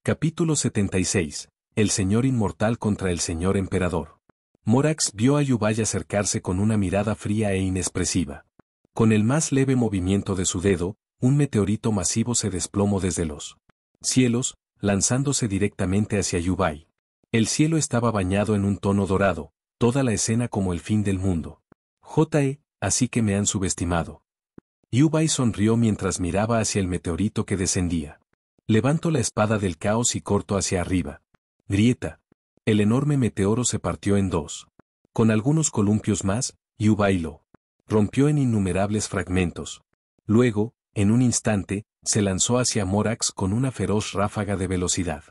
Capítulo 76. El Señor Inmortal contra el Señor Emperador. Morax vio a Yubay acercarse con una mirada fría e inexpresiva. Con el más leve movimiento de su dedo, un meteorito masivo se desplomó desde los cielos, lanzándose directamente hacia Yubay. El cielo estaba bañado en un tono dorado, toda la escena como el fin del mundo. Así que me han subestimado. Yubay sonrió mientras miraba hacia el meteorito que descendía. Levanto la espada del caos y corto hacia arriba. Grieta. El enorme meteoro se partió en dos. Con algunos columpios más, Yubay lo rompió en innumerables fragmentos. Luego, en un instante, se lanzó hacia Morax con una feroz ráfaga de velocidad.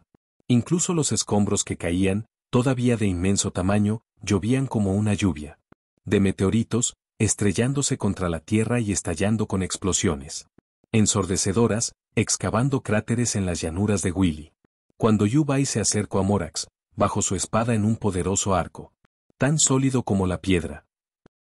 Incluso los escombros que caían, todavía de inmenso tamaño, llovían como una lluvia de meteoritos, estrellándose contra la tierra y estallando con explosiones ensordecedoras, excavando cráteres en las llanuras de Willy. Cuando Yubay se acercó a Morax, bajó su espada en un poderoso arco, tan sólido como la piedra.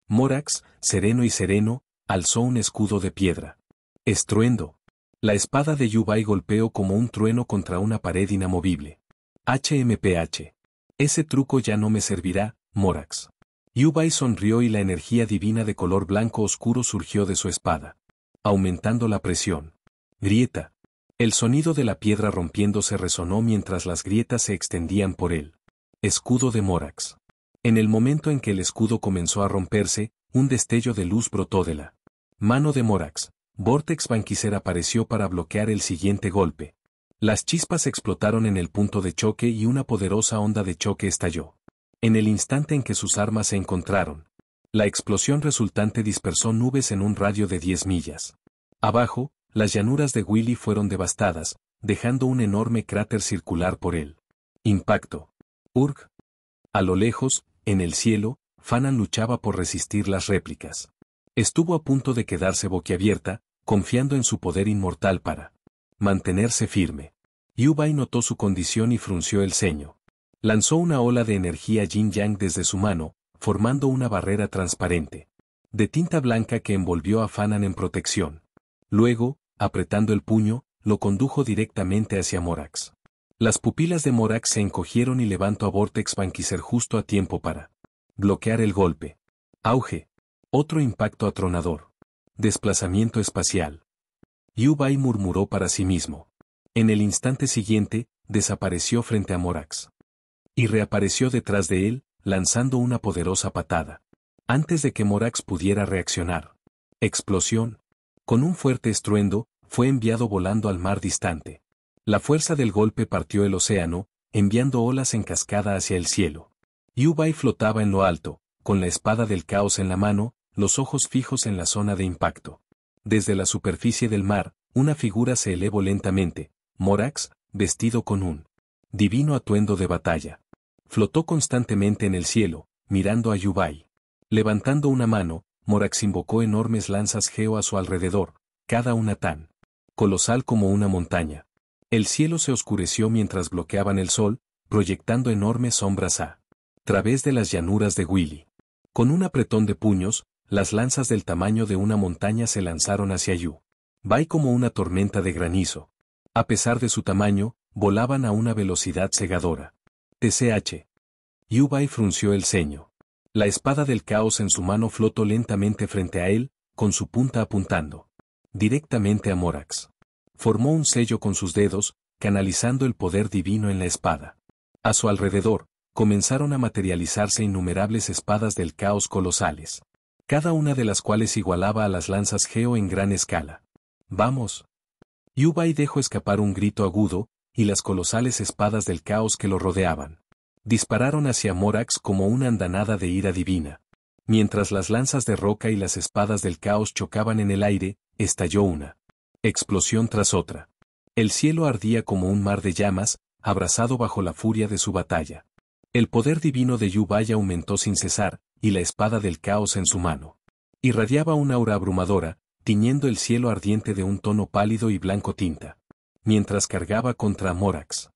Morax, sereno, alzó un escudo de piedra. Estruendo. La espada de Yubay golpeó como un trueno contra una pared inamovible. HMPH. Ese truco ya no me servirá, Morax. Yubay sonrió y la energía divina de color blanco oscuro surgió de su espada, aumentando la presión. Grieta. El sonido de la piedra rompiéndose resonó mientras las grietas se extendían por él. Escudo de Morax. En el momento en que el escudo comenzó a romperse, un destello de luz brotó de la mano de Morax. Vortex Banquiser apareció para bloquear el siguiente golpe. Las chispas explotaron en el punto de choque y una poderosa onda de choque estalló. En el instante en que sus armas se encontraron, la explosión resultante dispersó nubes en un radio de 10 millas. Abajo, las llanuras de Willy fueron devastadas, dejando un enorme cráter circular por él. Impacto. Urg. A lo lejos, en el cielo, Fanan luchaba por resistir las réplicas. Estuvo a punto de quedarse boquiabierta, confiando en su poder inmortal para mantenerse firme. Yubay notó su condición y frunció el ceño. Lanzó una ola de energía yin-yang desde su mano, formando una barrera transparente de tinta blanca que envolvió a Fanan en protección. Luego, apretando el puño, lo condujo directamente hacia Morax. Las pupilas de Morax se encogieron y levantó a Vortex Banquiser justo a tiempo para bloquear el golpe. Auge. Otro impacto atronador. Desplazamiento espacial. Yubay murmuró para sí mismo. En el instante siguiente, desapareció frente a Morax. Y reapareció detrás de él, lanzando una poderosa patada. Antes de que Morax pudiera reaccionar. Explosión. Con un fuerte estruendo, fue enviado volando al mar distante. La fuerza del golpe partió el océano, enviando olas en cascada hacia el cielo. Yubay flotaba en lo alto, con la espada del caos en la mano, los ojos fijos en la zona de impacto. Desde la superficie del mar, una figura se elevó lentamente, Morax, vestido con un divino atuendo de batalla. Flotó constantemente en el cielo, mirando a Yubay. Levantando una mano, Morax invocó enormes lanzas geo a su alrededor, cada una tan colosal como una montaña. El cielo se oscureció mientras bloqueaban el sol, proyectando enormes sombras a través de las llanuras de Willy. Con un apretón de puños, las lanzas del tamaño de una montaña se lanzaron hacia Yubay como una tormenta de granizo. A pesar de su tamaño, volaban a una velocidad cegadora. TCH. Yubay frunció el ceño. La espada del caos en su mano flotó lentamente frente a él, con su punta apuntando directamente a Morax. Formó un sello con sus dedos, canalizando el poder divino en la espada. A su alrededor, comenzaron a materializarse innumerables espadas del caos colosales, cada una de las cuales igualaba a las lanzas geo en gran escala. ¡Vamos! Yubay dejó escapar un grito agudo, y las colosales espadas del caos que lo rodeaban dispararon hacia Morax como una andanada de ira divina. Mientras las lanzas de roca y las espadas del caos chocaban en el aire, estalló una explosión tras otra. El cielo ardía como un mar de llamas, abrasado bajo la furia de su batalla. El poder divino de Yubay aumentó sin cesar, y la espada del caos en su mano irradiaba una aura abrumadora, tiñendo el cielo ardiente de un tono pálido y blanco tinta, mientras cargaba contra Morax.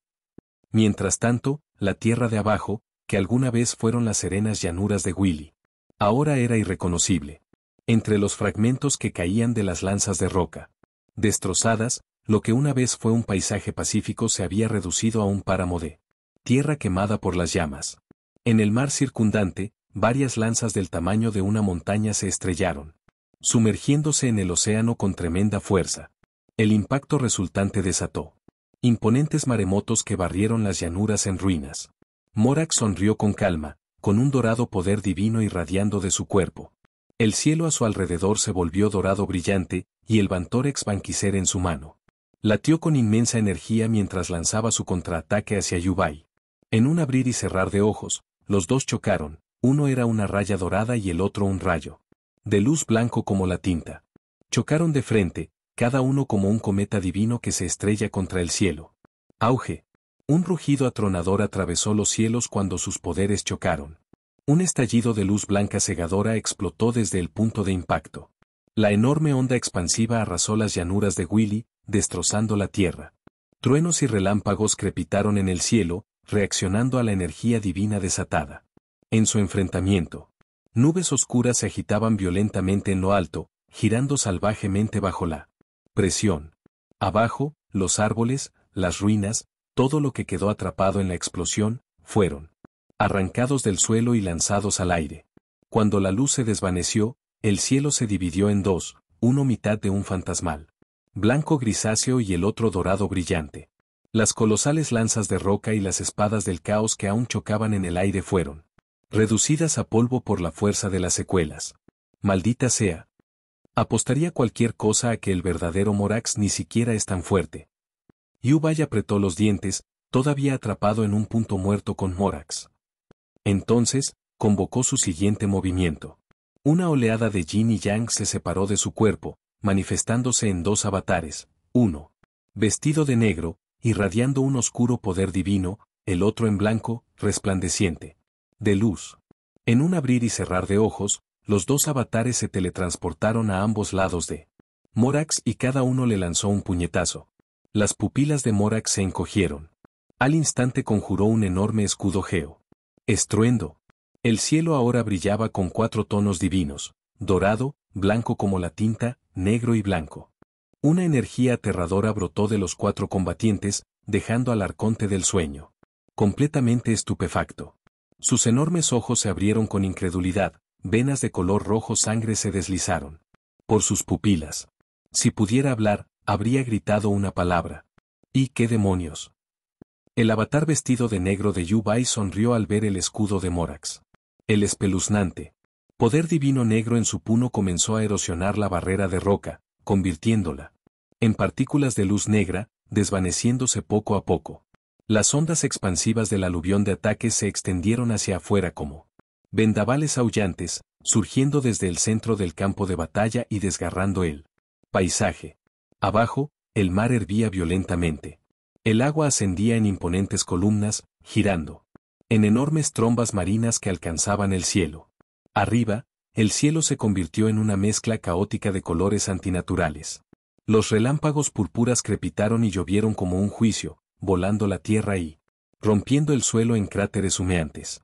Mientras tanto, la tierra de abajo, que alguna vez fueron las serenas llanuras de Willy, ahora era irreconocible. Entre los fragmentos que caían de las lanzas de roca destrozadas, lo que una vez fue un paisaje pacífico se había reducido a un páramo de tierra quemada por las llamas. En el mar circundante, varias lanzas del tamaño de una montaña se estrellaron, sumergiéndose en el océano con tremenda fuerza. El impacto resultante desató imponentes maremotos que barrieron las llanuras en ruinas. Morax sonrió con calma, con un dorado poder divino irradiando de su cuerpo. El cielo a su alrededor se volvió dorado brillante, y el Vantorex Banquiser en su mano latió con inmensa energía mientras lanzaba su contraataque hacia Yubai. En un abrir y cerrar de ojos, los dos chocaron, uno era una raya dorada y el otro un rayo de luz blanco como la tinta. Chocaron de frente, cada uno como un cometa divino que se estrella contra el cielo. Auge. Un rugido atronador atravesó los cielos cuando sus poderes chocaron. Un estallido de luz blanca cegadora explotó desde el punto de impacto. La enorme onda expansiva arrasó las llanuras de Willy, destrozando la tierra. Truenos y relámpagos crepitaron en el cielo, reaccionando a la energía divina desatada. En su enfrentamiento, nubes oscuras se agitaban violentamente en lo alto, girando salvajemente bajo la presión. Abajo, los árboles, las ruinas, todo lo que quedó atrapado en la explosión, fueron arrancados del suelo y lanzados al aire. Cuando la luz se desvaneció, el cielo se dividió en dos, uno mitad de un fantasmal blanco grisáceo y el otro dorado brillante. Las colosales lanzas de roca y las espadas del caos que aún chocaban en el aire fueron reducidas a polvo por la fuerza de las secuelas. Maldita sea. Apostaría cualquier cosa a que el verdadero Morax ni siquiera es tan fuerte. Yubai apretó los dientes, todavía atrapado en un punto muerto con Morax. Entonces, convocó su siguiente movimiento. Una oleada de yin y yang se separó de su cuerpo, manifestándose en dos avatares, uno vestido de negro, irradiando un oscuro poder divino, el otro en blanco, resplandeciente de luz. En un abrir y cerrar de ojos, los dos avatares se teletransportaron a ambos lados de Morax y cada uno le lanzó un puñetazo. Las pupilas de Morax se encogieron. Al instante conjuró un enorme escudo geo. Estruendo. El cielo ahora brillaba con 4 tonos divinos, dorado, blanco como la tinta, negro y blanco. Una energía aterradora brotó de los 4 combatientes, dejando al arconte del sueño completamente estupefacto. Sus enormes ojos se abrieron con incredulidad, venas de color rojo sangre se deslizaron por sus pupilas. Si pudiera hablar, habría gritado una palabra. ¿Y qué demonios? El avatar vestido de negro de Yubai sonrió al ver el escudo de Morax. El espeluznante poder divino negro en su puño comenzó a erosionar la barrera de roca, convirtiéndola en partículas de luz negra, desvaneciéndose poco a poco. Las ondas expansivas del aluvión de ataques se extendieron hacia afuera como vendavales aullantes, surgiendo desde el centro del campo de batalla y desgarrando el paisaje. Abajo, el mar hervía violentamente. El agua ascendía en imponentes columnas, girando en enormes trombas marinas que alcanzaban el cielo. Arriba, el cielo se convirtió en una mezcla caótica de colores antinaturales. Los relámpagos púrpuras crepitaron y llovieron como un juicio, volando la tierra y rompiendo el suelo en cráteres humeantes.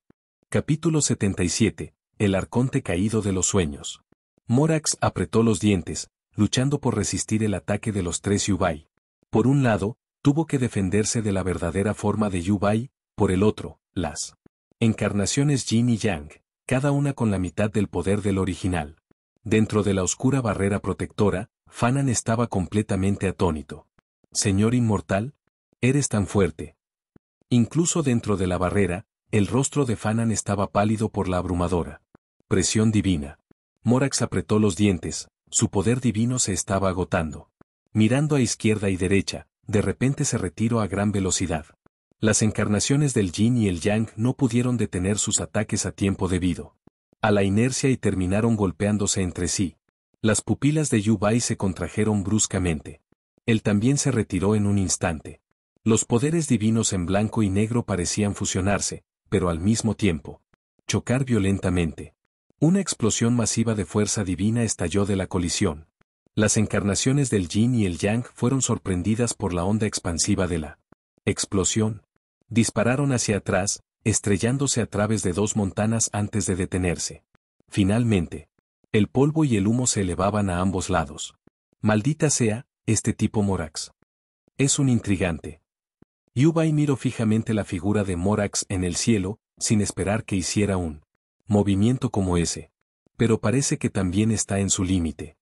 Capítulo 77. El arconte caído de los sueños. Morax apretó los dientes, luchando por resistir el ataque de los 3 Yubai. Por un lado, tuvo que defenderse de la verdadera forma de Yubai, por el otro, las encarnaciones Yin y Yang, cada una con la mitad del poder del original. Dentro de la oscura barrera protectora, Fanan estaba completamente atónito. Señor Inmortal, eres tan fuerte. Incluso dentro de la barrera, el rostro de Fanan estaba pálido por la abrumadora presión divina. Morax apretó los dientes, su poder divino se estaba agotando. Mirando a izquierda y derecha, de repente se retiró a gran velocidad. Las encarnaciones del Yin y el Yang no pudieron detener sus ataques a tiempo debido a la inercia y terminaron golpeándose entre sí. Las pupilas de Yubai se contrajeron bruscamente. Él también se retiró en un instante. Los poderes divinos en blanco y negro parecían fusionarse, pero al mismo tiempo chocar violentamente. Una explosión masiva de fuerza divina estalló de la colisión. Las encarnaciones del Yin y el Yang fueron sorprendidas por la onda expansiva de la explosión. Dispararon hacia atrás, estrellándose a través de 2 montañas antes de detenerse. Finalmente, el polvo y el humo se elevaban a ambos lados. Maldita sea, este tipo Morax. Es un intrigante. Yubai miró fijamente la figura de Morax en el cielo, sin esperar que hiciera un movimiento como ese. Pero parece que también está en su límite.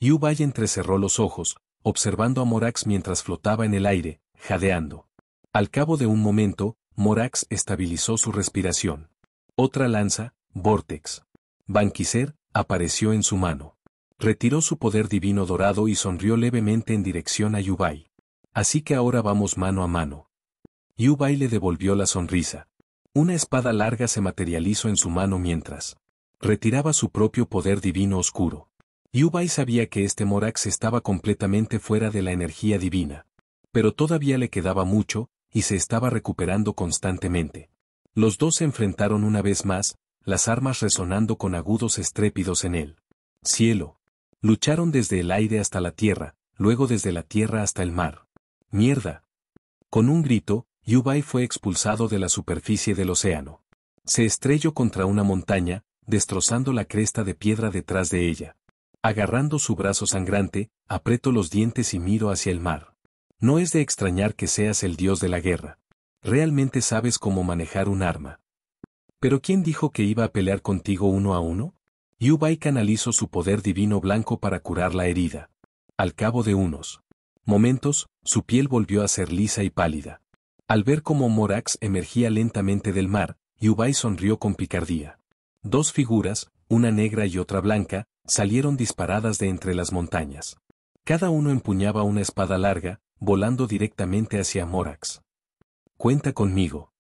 Yubai entrecerró los ojos, observando a Morax mientras flotaba en el aire, jadeando. Al cabo de un momento, Morax estabilizó su respiración. Otra lanza, Vortex Banquiser, apareció en su mano. Retiró su poder divino dorado y sonrió levemente en dirección a Yubai. Así que ahora vamos mano a mano. Yubai le devolvió la sonrisa. Una espada larga se materializó en su mano mientras retiraba su propio poder divino oscuro. Yubai sabía que este Morax estaba completamente fuera de la energía divina. Pero todavía le quedaba mucho, y se estaba recuperando constantemente. Los dos se enfrentaron una vez más, las armas resonando con agudos estrépidos en el cielo. Lucharon desde el aire hasta la tierra, luego desde la tierra hasta el mar. ¡Mierda! Con un grito, Yubai fue expulsado de la superficie del océano. Se estrelló contra una montaña, destrozando la cresta de piedra detrás de ella. Agarrando su brazo sangrante, apretó los dientes y miró hacia el mar. No es de extrañar que seas el dios de la guerra. Realmente sabes cómo manejar un arma. ¿Pero quién dijo que iba a pelear contigo uno a uno? Yubai canalizó su poder divino blanco para curar la herida. Al cabo de unos momentos, su piel volvió a ser lisa y pálida. Al ver cómo Morax emergía lentamente del mar, Yubai sonrió con picardía. Dos figuras, una negra y otra blanca, salieron disparadas de entre las montañas. Cada uno empuñaba una espada larga, volando directamente hacia Morax. «Cuenta conmigo».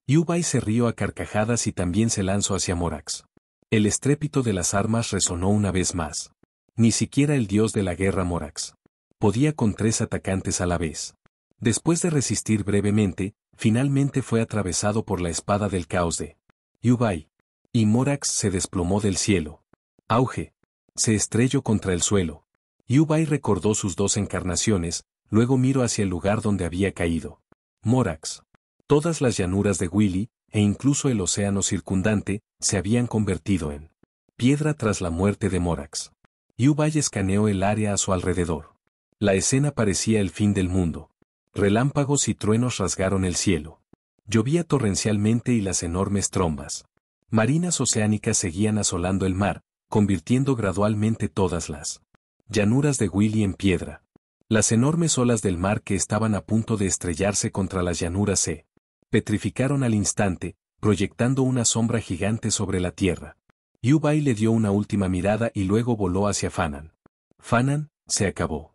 Yubai se rió a carcajadas y también se lanzó hacia Morax. El estrépito de las armas resonó una vez más. Ni siquiera el dios de la guerra Morax podía con 3 atacantes a la vez. Después de resistir brevemente, finalmente fue atravesado por la espada del caos de Yubai. Y Morax se desplomó del cielo. Auge. Se estrelló contra el suelo. Yubai recordó sus 2 encarnaciones, luego miró hacia el lugar donde había caído. Morax. Todas las llanuras de Willy, e incluso el océano circundante, se habían convertido en piedra tras la muerte de Morax. Yubai escaneó el área a su alrededor. La escena parecía el fin del mundo. Relámpagos y truenos rasgaron el cielo. Llovía torrencialmente y las enormes trombas marinas oceánicas seguían asolando el mar, convirtiendo gradualmente todas las llanuras de Willy en piedra. Las enormes olas del mar que estaban a punto de estrellarse contra las llanuras se petrificaron al instante, proyectando una sombra gigante sobre la tierra. Yubai le dio una última mirada y luego voló hacia Fanan. Fanan, se acabó.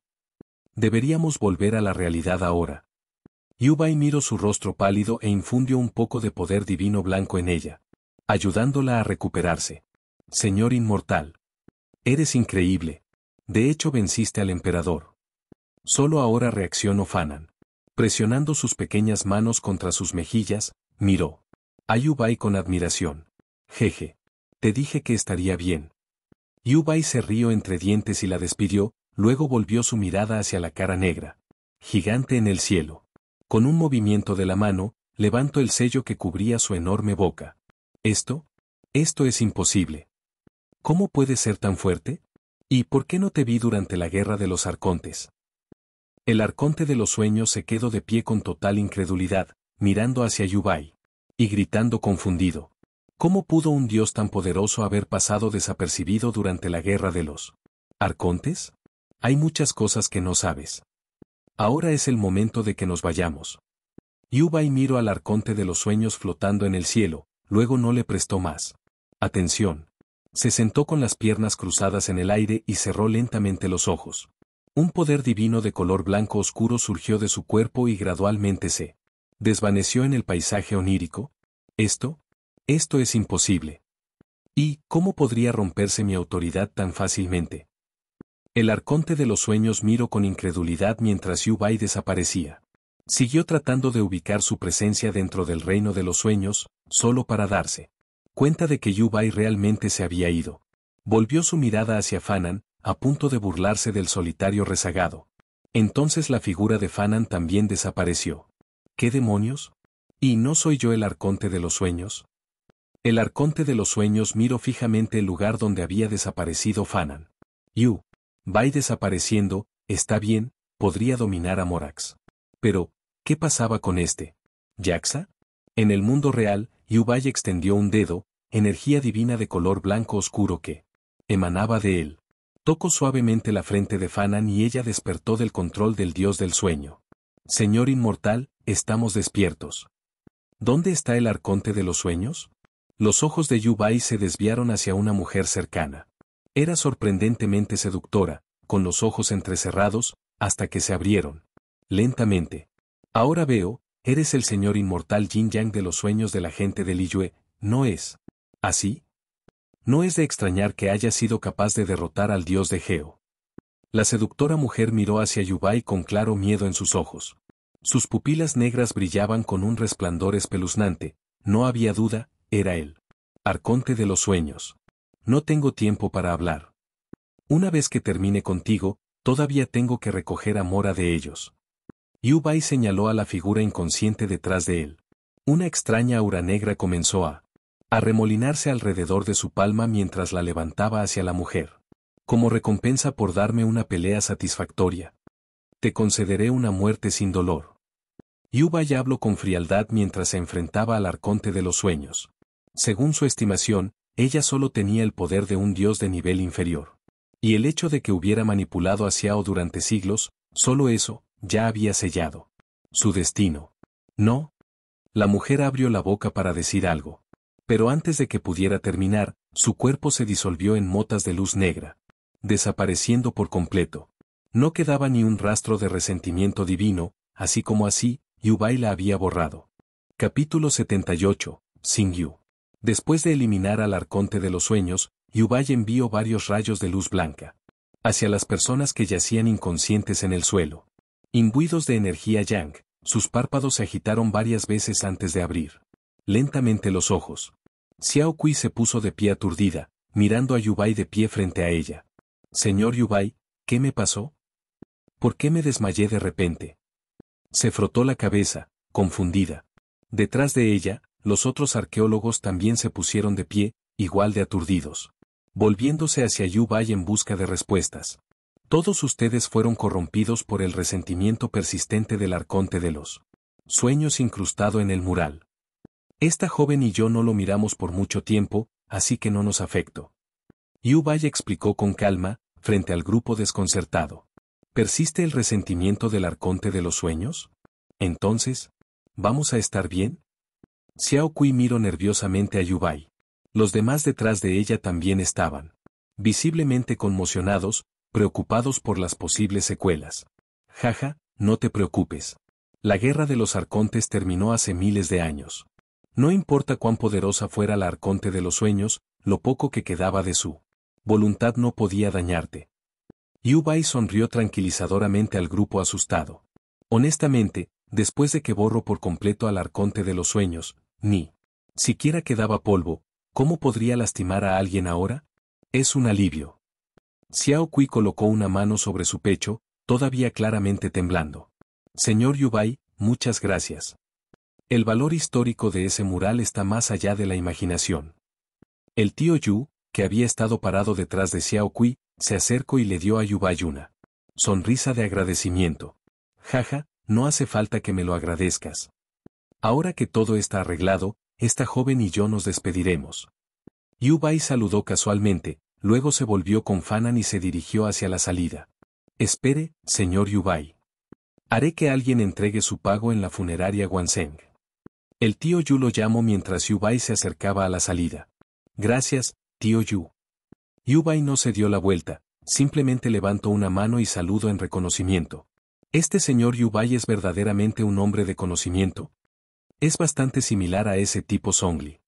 Deberíamos volver a la realidad ahora. Yubai miró su rostro pálido e infundió un poco de poder divino blanco en ella, ayudándola a recuperarse. Señor inmortal. Eres increíble. De hecho venciste al emperador. Solo ahora reaccionó Fanan. Presionando sus pequeñas manos contra sus mejillas, miró a Yubai con admiración. Jeje. Te dije que estaría bien. Yubai se rió entre dientes y la despidió, luego volvió su mirada hacia la cara negra, gigante en el cielo. Con un movimiento de la mano, levantó el sello que cubría su enorme boca. ¿Esto? Esto es imposible. ¿Cómo puede ser tan fuerte? ¿Y por qué no te vi durante la guerra de los arcontes? El arconte de los sueños se quedó de pie con total incredulidad, mirando hacia Yubai, y gritando confundido. ¿Cómo pudo un dios tan poderoso haber pasado desapercibido durante la guerra de los arcontes? Hay muchas cosas que no sabes. Ahora es el momento de que nos vayamos. Yubai miró al arconte de los sueños flotando en el cielo, luego no le prestó más atención. Se sentó con las piernas cruzadas en el aire y cerró lentamente los ojos. Un poder divino de color blanco oscuro surgió de su cuerpo y gradualmente se desvaneció en el paisaje onírico. Esto es imposible. ¿Y cómo podría romperse mi autoridad tan fácilmente? El arconte de los sueños miró con incredulidad mientras Yubai desaparecía. Siguió tratando de ubicar su presencia dentro del reino de los sueños, solo para darse cuenta de que Yubai realmente se había ido. Volvió su mirada hacia Fanan, a punto de burlarse del solitario rezagado. Entonces la figura de Fanan también desapareció. ¿Qué demonios? ¿Y no soy yo el arconte de los sueños? El arconte de los sueños miró fijamente el lugar donde había desaparecido Fanan. Yubai desapareciendo, está bien, podría dominar a Morax. Pero, ¿qué pasaba con este? ¿Jaxa? En el mundo real, Yubay extendió un dedo, energía divina de color blanco oscuro que emanaba de él. Tocó suavemente la frente de Fanan y ella despertó del control del dios del sueño. Señor inmortal, estamos despiertos. ¿Dónde está el arconte de los sueños? Los ojos de Yubay se desviaron hacia una mujer cercana. Era sorprendentemente seductora, con los ojos entrecerrados, hasta que se abrieron. Lentamente. Ahora veo, eres el señor inmortal Yin Yang de los sueños de la gente de Liyue, ¿no es así? No es de extrañar que haya sido capaz de derrotar al dios de Geo. La seductora mujer miró hacia Yubay con claro miedo en sus ojos. Sus pupilas negras brillaban con un resplandor espeluznante, no había duda, era él. Arconte de los sueños. No tengo tiempo para hablar. Una vez que termine contigo, todavía tengo que recoger a Mora de ellos. Yubay señaló a la figura inconsciente detrás de él. Una extraña aura negra comenzó a remolinarse alrededor de su palma mientras la levantaba hacia la mujer. Como recompensa por darme una pelea satisfactoria. Te concederé una muerte sin dolor. Yubay habló con frialdad mientras se enfrentaba al arconte de los sueños. Según su estimación, ella solo tenía el poder de un dios de nivel inferior. Y el hecho de que hubiera manipulado a Xiao durante siglos, solo eso, ya había sellado su destino. No. La mujer abrió la boca para decir algo. Pero antes de que pudiera terminar, su cuerpo se disolvió en motas de luz negra, desapareciendo por completo. No quedaba ni un rastro de resentimiento divino, así como así, Yubay la había borrado. Capítulo 78, Xingyu. Después de eliminar al arconte de los sueños, Yubay envió varios rayos de luz blanca hacia las personas que yacían inconscientes en el suelo. Imbuidos de energía yang, sus párpados se agitaron varias veces antes de abrir lentamente los ojos. Xiao Kui se puso de pie aturdida, mirando a Yubay de pie frente a ella. Señor Yubay, ¿qué me pasó? ¿Por qué me desmayé de repente? Se frotó la cabeza, confundida. Detrás de ella, los otros arqueólogos también se pusieron de pie, igual de aturdidos, volviéndose hacia Yubay en busca de respuestas. Todos ustedes fueron corrompidos por el resentimiento persistente del arconte de los sueños incrustado en el mural. Esta joven y yo no lo miramos por mucho tiempo, así que no nos afectó. Yubay explicó con calma, frente al grupo desconcertado. ¿Persiste el resentimiento del arconte de los sueños? Entonces, ¿vamos a estar bien? Xiao Kui miró nerviosamente a Yubay. Los demás detrás de ella también estaban visiblemente conmocionados, preocupados por las posibles secuelas. Jaja, no te preocupes. La guerra de los arcontes terminó hace miles de años. No importa cuán poderosa fuera la arconte de los sueños, lo poco que quedaba de su voluntad no podía dañarte. Yubay sonrió tranquilizadoramente al grupo asustado. Honestamente, después de que borró por completo al arconte de los sueños, ni siquiera quedaba polvo, ¿cómo podría lastimar a alguien ahora? Es un alivio. Xiao Kui colocó una mano sobre su pecho, todavía claramente temblando. Señor Yubay, muchas gracias. El valor histórico de ese mural está más allá de la imaginación. El tío Yu, que había estado parado detrás de Xiao Kui, se acercó y le dio a Yubay una sonrisa de agradecimiento. Jaja, no hace falta que me lo agradezcas. Ahora que todo está arreglado, esta joven y yo nos despediremos. Yubay saludó casualmente, luego se volvió con Fanan y se dirigió hacia la salida. Espere, señor Yubay. Haré que alguien entregue su pago en la funeraria Guanseng. El tío Yu lo llamó mientras Yubay se acercaba a la salida. Gracias, tío Yu. Yubay no se dio la vuelta, simplemente levantó una mano y saludó en reconocimiento. ¿Este señor Yubay es verdaderamente un hombre de conocimiento? Es bastante similar a ese tipo Zhongli.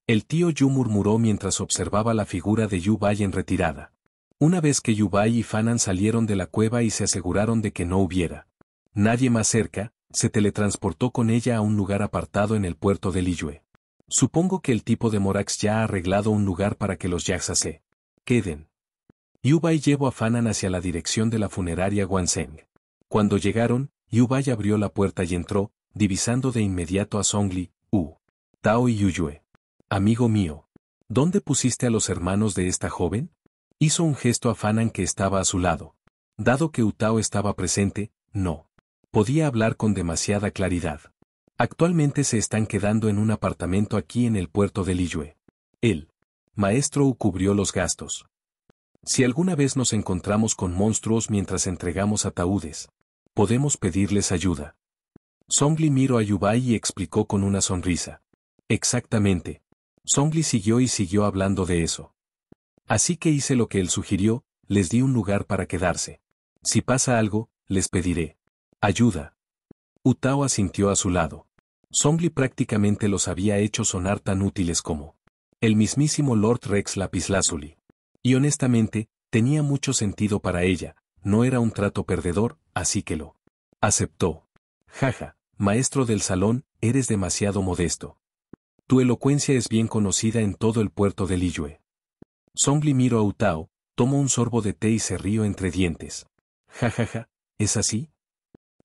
El tío Yu murmuró mientras observaba la figura de Yubay en retirada. Una vez que Yubay y Fanan salieron de la cueva y se aseguraron de que no hubiera nadie más cerca, se teletransportó con ella a un lugar apartado en el puerto de Liyue. Supongo que el tipo de Morax ya ha arreglado un lugar para que los Yaxa se queden. Yubay llevó a Fanan hacia la dirección de la funeraria Guanseng. Cuando llegaron, Yubay abrió la puerta y entró, divisando de inmediato a Zhongli, Tao y Yuyue. Amigo mío, ¿dónde pusiste a los hermanos de esta joven? Hizo un gesto a Fanan que estaba a su lado. Dado que Utao estaba presente, no podía hablar con demasiada claridad. Actualmente se están quedando en un apartamento aquí en el puerto de Liyue. El maestro Wu cubrió los gastos. Si alguna vez nos encontramos con monstruos mientras entregamos ataúdes, podemos pedirles ayuda. Songli miró a Yubai y explicó con una sonrisa. Exactamente. Songli siguió y siguió hablando de eso. Así que hice lo que él sugirió, les di un lugar para quedarse. Si pasa algo, les pediré ayuda. Utao asintió a su lado. Songli prácticamente los había hecho sonar tan útiles como el mismísimo Lord Rex Lapislázuli. Y honestamente, tenía mucho sentido para ella, no era un trato perdedor, así que lo aceptó. Jaja, maestro del salón, eres demasiado modesto. Tu elocuencia es bien conocida en todo el puerto de Liyue. Songli miró a Utao, tomó un sorbo de té y se rió entre dientes. Jajaja, ¿es así?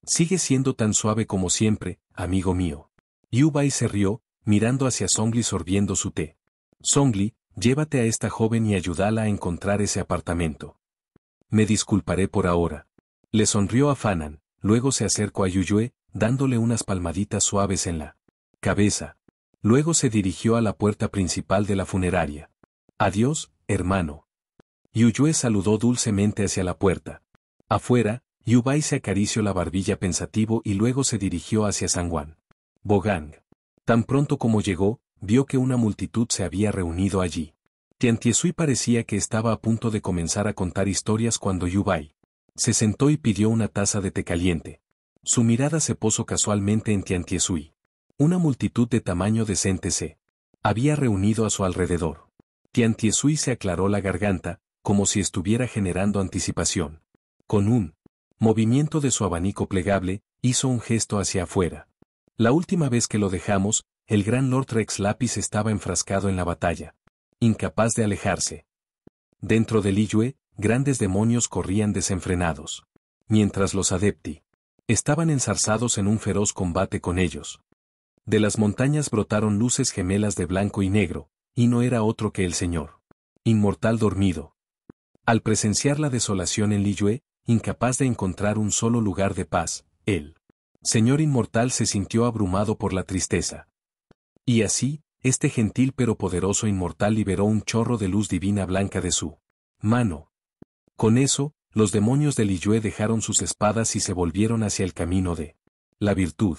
Sigue siendo tan suave como siempre, amigo mío. Yubai se rió, mirando hacia Songli sorbiendo su té. Songli, llévate a esta joven y ayúdala a encontrar ese apartamento. Me disculparé por ahora. Le sonrió a Fanan, luego se acercó a Yuyue, dándole unas palmaditas suaves en la cabeza. Luego se dirigió a la puerta principal de la funeraria. Adiós, hermano. Yuyue saludó dulcemente hacia la puerta. Afuera, Yubai se acarició la barbilla pensativo y luego se dirigió hacia Sangwon. Bogang. Tan pronto como llegó, vio que una multitud se había reunido allí. Tiantiesui parecía que estaba a punto de comenzar a contar historias cuando Yubai se sentó y pidió una taza de té caliente. Su mirada se posó casualmente en Tiantiesui. Una multitud de tamaño decente se había reunido a su alrededor. Tiantiesui se aclaró la garganta, como si estuviera generando anticipación. Con un movimiento de su abanico plegable, hizo un gesto hacia afuera. La última vez que lo dejamos, el gran Lord Rex Lapis estaba enfrascado en la batalla, incapaz de alejarse. Dentro de Liyue, grandes demonios corrían desenfrenados, mientras los adepti estaban enzarzados en un feroz combate con ellos. De las montañas brotaron luces gemelas de blanco y negro, y no era otro que el señor inmortal dormido. Al presenciar la desolación en Liyue, incapaz de encontrar un solo lugar de paz, el señor inmortal se sintió abrumado por la tristeza. Y así, este gentil pero poderoso inmortal liberó un chorro de luz divina blanca de su mano. Con eso, los demonios de Liyue dejaron sus espadas y se volvieron hacia el camino de la virtud.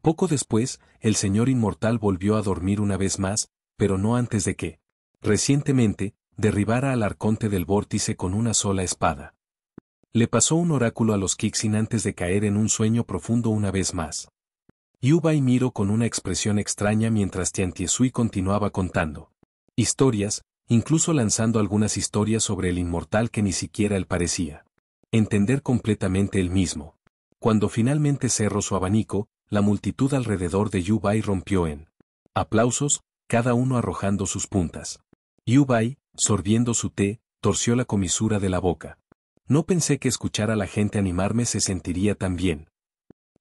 Poco después, el señor inmortal volvió a dormir una vez más, pero no antes de que, recientemente, derribara al arconte del vórtice con una sola espada. Le pasó un oráculo a los Kixin antes de caer en un sueño profundo una vez más. Yubai miró con una expresión extraña mientras Tiantiesui continuaba contando historias, incluso lanzando algunas historias sobre el inmortal que ni siquiera él parecía entender completamente él mismo. Cuando finalmente cerró su abanico, la multitud alrededor de Yubai rompió en aplausos, cada uno arrojando sus puntas. Yubai, sorbiendo su té, torció la comisura de la boca. No pensé que escuchar a la gente animarme se sentiría tan bien.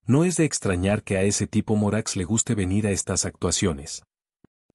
No es de extrañar que a ese tipo Morax le guste venir a estas actuaciones.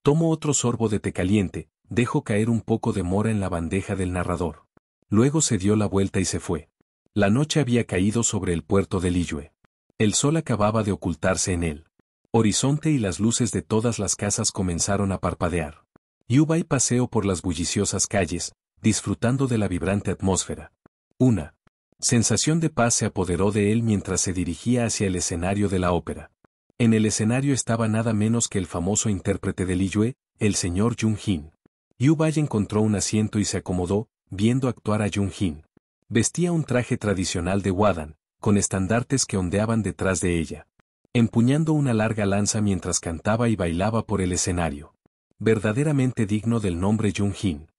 Tomo otro sorbo de té caliente, dejo caer un poco de mora en la bandeja del narrador. Luego se dio la vuelta y se fue. La noche había caído sobre el puerto de Liyue. El sol acababa de ocultarse en el horizonte y las luces de todas las casas comenzaron a parpadear. Yubai paseó por las bulliciosas calles, disfrutando de la vibrante atmósfera. Una sensación de paz se apoderó de él mientras se dirigía hacia el escenario de la ópera. En el escenario estaba nada menos que el famoso intérprete de Liyue, el señor Jung-jin. Yubai encontró un asiento y se acomodó, viendo actuar a Jung-jin. Vestía un traje tradicional de Wadan, con estandartes que ondeaban detrás de ella, empuñando una larga lanza mientras cantaba y bailaba por el escenario. Verdaderamente digno del nombre Jung-jin.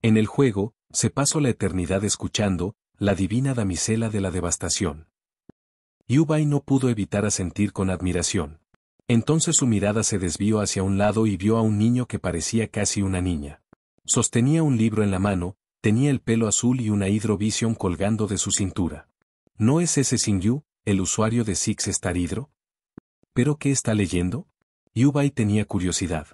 En el juego, se pasó la eternidad escuchando, la divina damisela de la devastación. Yubai no pudo evitar asentir con admiración. Entonces su mirada se desvió hacia un lado y vio a un niño que parecía casi una niña. Sostenía un libro en la mano, tenía el pelo azul y una Hydrovision colgando de su cintura. ¿No es ese Xingyu, el usuario de Six Star Hydro? ¿Pero qué está leyendo? Yubai tenía curiosidad.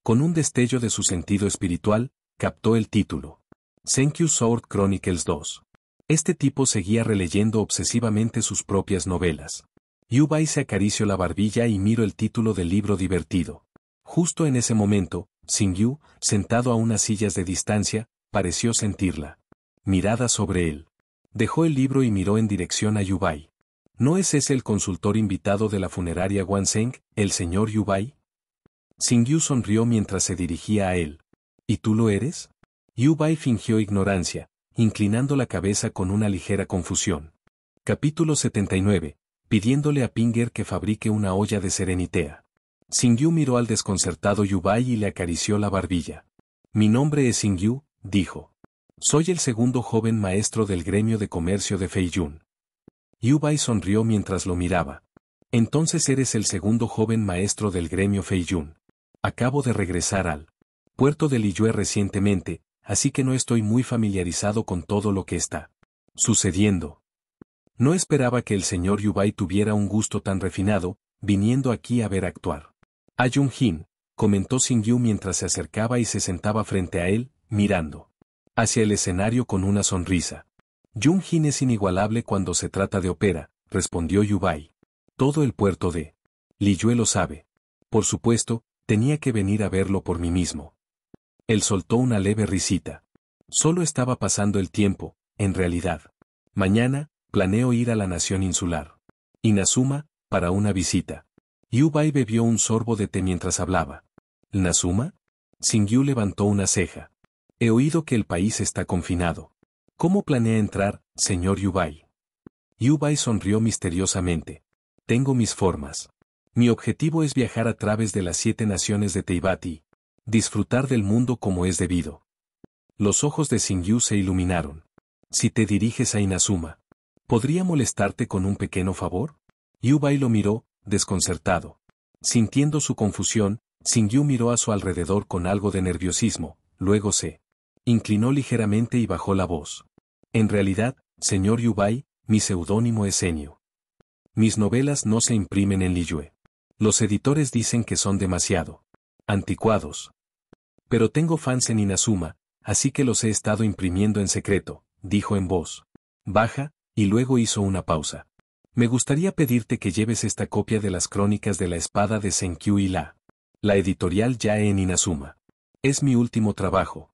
Con un destello de su sentido espiritual, captó el título. Senkyu Sword Chronicles 2. Este tipo seguía releyendo obsesivamente sus propias novelas. Yu-Bai se acarició la barbilla y miró el título del libro divertido. Justo en ese momento, Xingyu, sentado a unas sillas de distancia, pareció sentirla mirada sobre él. Dejó el libro y miró en dirección a Yu-Bai. ¿No es ese el consultor invitado de la funeraria Wanzheng, el señor Yu-Bai? Xingyu sonrió mientras se dirigía a él. ¿Y tú lo eres? Yu-Bai fingió ignorancia, inclinando la cabeza con una ligera confusión. Capítulo 79. Pidiéndole a Pinger que fabrique una olla de serenitea. Xingyu miró al desconcertado Yu-Bai y le acarició la barbilla. Mi nombre es Xingyu, dijo. Soy el segundo joven maestro del gremio de comercio de Feiyun. Yu-Bai sonrió mientras lo miraba. Entonces eres el segundo joven maestro del gremio Feiyun. Acabo de regresar al puerto de Liyue recientemente, así que no estoy muy familiarizado con todo lo que está sucediendo. No esperaba que el señor Yu-Bai tuviera un gusto tan refinado, viniendo aquí a ver actuar. A Jun-Jin, comentó Xingyu mientras se acercaba y se sentaba frente a él, mirando hacia el escenario con una sonrisa. Jun-Jin es inigualable cuando se trata de ópera, respondió Yu-Bai. Todo el puerto de Liyue lo sabe. Por supuesto, tenía que venir a verlo por mí mismo. Él soltó una leve risita. Solo estaba pasando el tiempo, en realidad. Mañana, planeo ir a la nación insular Inazuma, para una visita. Yu-Bai bebió un sorbo de té mientras hablaba. ¿Inazuma? Xingyu levantó una ceja. He oído que el país está confinado. ¿Cómo planea entrar, señor Yu-Bai? Yu-Bai sonrió misteriosamente. Tengo mis formas. Mi objetivo es viajar a través de las 7 naciones de Teyvat y disfrutar del mundo como es debido. Los ojos de Xingyu se iluminaron. Si te diriges a Inazuma, ¿podría molestarte con un pequeño favor? Yu-Bai lo miró, desconcertado. Sintiendo su confusión, Xingyu miró a su alrededor con algo de nerviosismo, luego se inclinó ligeramente y bajó la voz. En realidad, señor Yu-Bai, mi seudónimo es Enio. Mis novelas no se imprimen en Liyue. Los editores dicen que son demasiado anticuados. Pero tengo fans en Inazuma, así que los he estado imprimiendo en secreto, dijo en voz baja, y luego hizo una pausa. Me gustaría pedirte que lleves esta copia de las crónicas de la espada de Senkyu y la editorial Yae en Inazuma. Es mi último trabajo.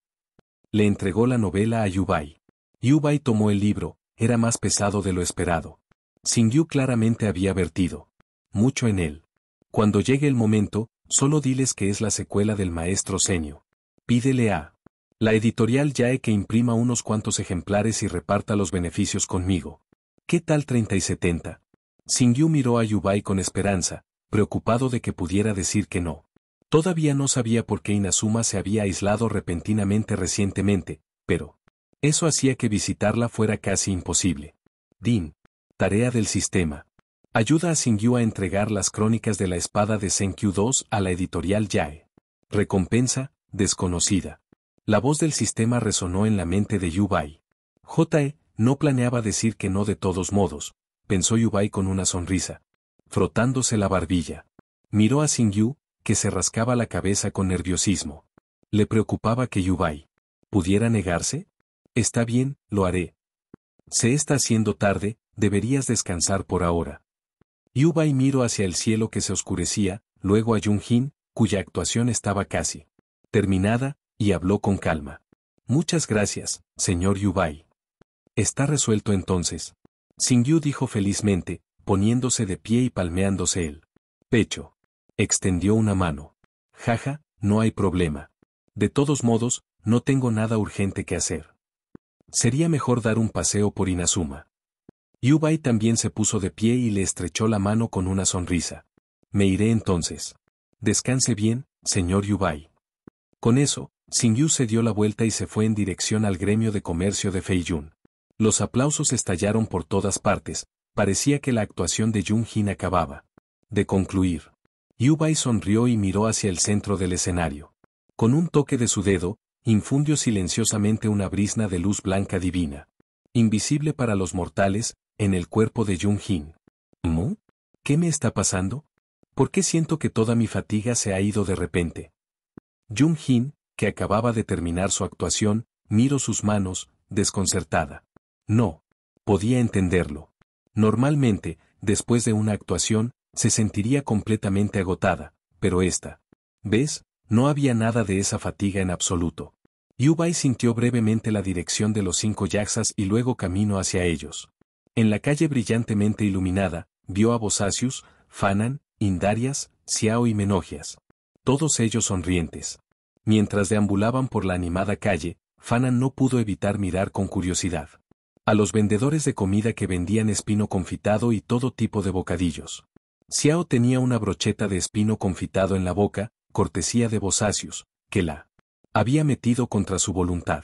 Le entregó la novela a Yu-Bai. Yu-Bai tomó el libro, era más pesado de lo esperado. Xingyu claramente había vertido mucho en él. Cuando llegue el momento, solo diles que es la secuela del maestro Senio. Pídele a la editorial Yae que imprima unos cuantos ejemplares y reparta los beneficios conmigo. ¿Qué tal 30 y 70? Xingyu miró a Yu-Bai con esperanza, preocupado de que pudiera decir que no. Todavía no sabía por qué Inazuma se había aislado repentinamente recientemente, pero eso hacía que visitarla fuera casi imposible. Din. Tarea del sistema. Ayuda a Xingyu a entregar las crónicas de la espada de Senkyu 2 a la editorial Yae. Recompensa, desconocida. La voz del sistema resonó en la mente de Yu-Bai. J.E. no planeaba decir que no de todos modos, pensó Yu-Bai con una sonrisa. Frotándose la barbilla. Miró a Xingyu, que se rascaba la cabeza con nerviosismo. ¿Le preocupaba que Yu-Bai pudiera negarse? Está bien, lo haré. Se está haciendo tarde, deberías descansar por ahora. Yu-Bai miró hacia el cielo que se oscurecía, luego a Jun-Jin, cuya actuación estaba casi terminada, y habló con calma. Muchas gracias, señor Yu-Bai. Está resuelto entonces. Xingyu dijo felizmente, poniéndose de pie y palmeándose el pecho. Extendió una mano. Jaja, no hay problema. De todos modos, no tengo nada urgente que hacer. Sería mejor dar un paseo por Inazuma. Yu-Bai también se puso de pie y le estrechó la mano con una sonrisa. Me iré entonces. Descanse bien, señor Yu-Bai. Con eso, Xingyu se dio la vuelta y se fue en dirección al gremio de comercio de Feiyun. Los aplausos estallaron por todas partes, parecía que la actuación de Jun-Jin acababa de concluir. Yu-Bai sonrió y miró hacia el centro del escenario. Con un toque de su dedo, infundió silenciosamente una brizna de luz blanca divina. Invisible para los mortales, en el cuerpo de Jun-Jin. ¿Mu? ¿Qué me está pasando? ¿Por qué siento que toda mi fatiga se ha ido de repente? Jun-Jin, que acababa de terminar su actuación, miró sus manos, desconcertada. No. Podía entenderlo. Normalmente, después de una actuación, se sentiría completamente agotada, pero esta. ¿Ves? No había nada de esa fatiga en absoluto. Yubai sintió brevemente la dirección de los 5 yaxas y luego caminó hacia ellos. En la calle brillantemente iluminada, vio a Bosacius, Fanan, Indarias, Xiao y Menogias. Todos ellos sonrientes. Mientras deambulaban por la animada calle, Fanan no pudo evitar mirar con curiosidad a los vendedores de comida que vendían espino confitado y todo tipo de bocadillos. Xiao tenía una brocheta de espino confitado en la boca, cortesía de Bosacius, que la había metido contra su voluntad.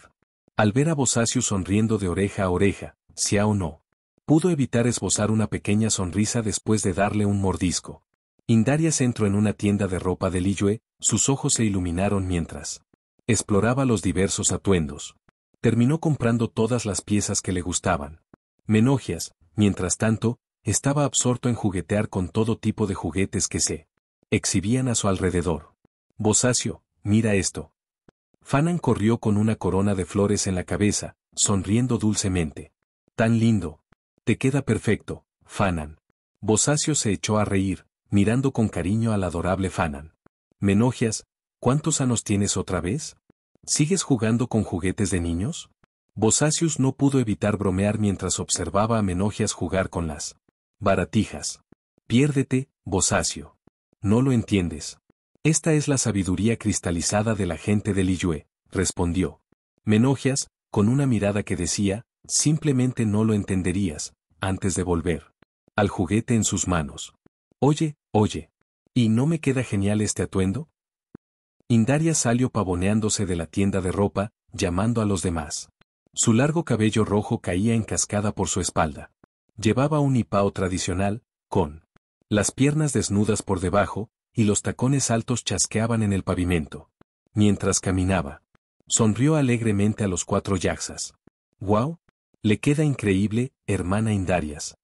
Al ver a Bosacius sonriendo de oreja a oreja, Xiao no pudo evitar esbozar una pequeña sonrisa después de darle un mordisco. Indarias entró en una tienda de ropa de Liyue, sus ojos se iluminaron mientras exploraba los diversos atuendos. Terminó comprando todas las piezas que le gustaban. Menogias, mientras tanto, estaba absorto en juguetear con todo tipo de juguetes que se exhibían a su alrededor. Bosacio, mira esto. Fanan corrió con una corona de flores en la cabeza, sonriendo dulcemente. Tan lindo. Te queda perfecto, Fanan. Bosacio se echó a reír, mirando con cariño al adorable Fanan. Menogias, ¿cuántos años tienes otra vez? ¿Sigues jugando con juguetes de niños? Bosacius no pudo evitar bromear mientras observaba a Menogias jugar con las baratijas. Piérdete, Bosacio. No lo entiendes. Esta es la sabiduría cristalizada de la gente de Liyue, respondió. Menogias, con una mirada que decía, simplemente no lo entenderías, antes de volver al juguete en sus manos. Oye, ¿y no me queda genial este atuendo? Indarias salió pavoneándose de la tienda de ropa, llamando a los demás. Su largo cabello rojo caía en cascada por su espalda. Llevaba un hipao tradicional, con las piernas desnudas por debajo, y los tacones altos chasqueaban en el pavimento. Mientras caminaba, sonrió alegremente a los 4 yaxas. ¡Guau! Le queda increíble, hermana Indarias.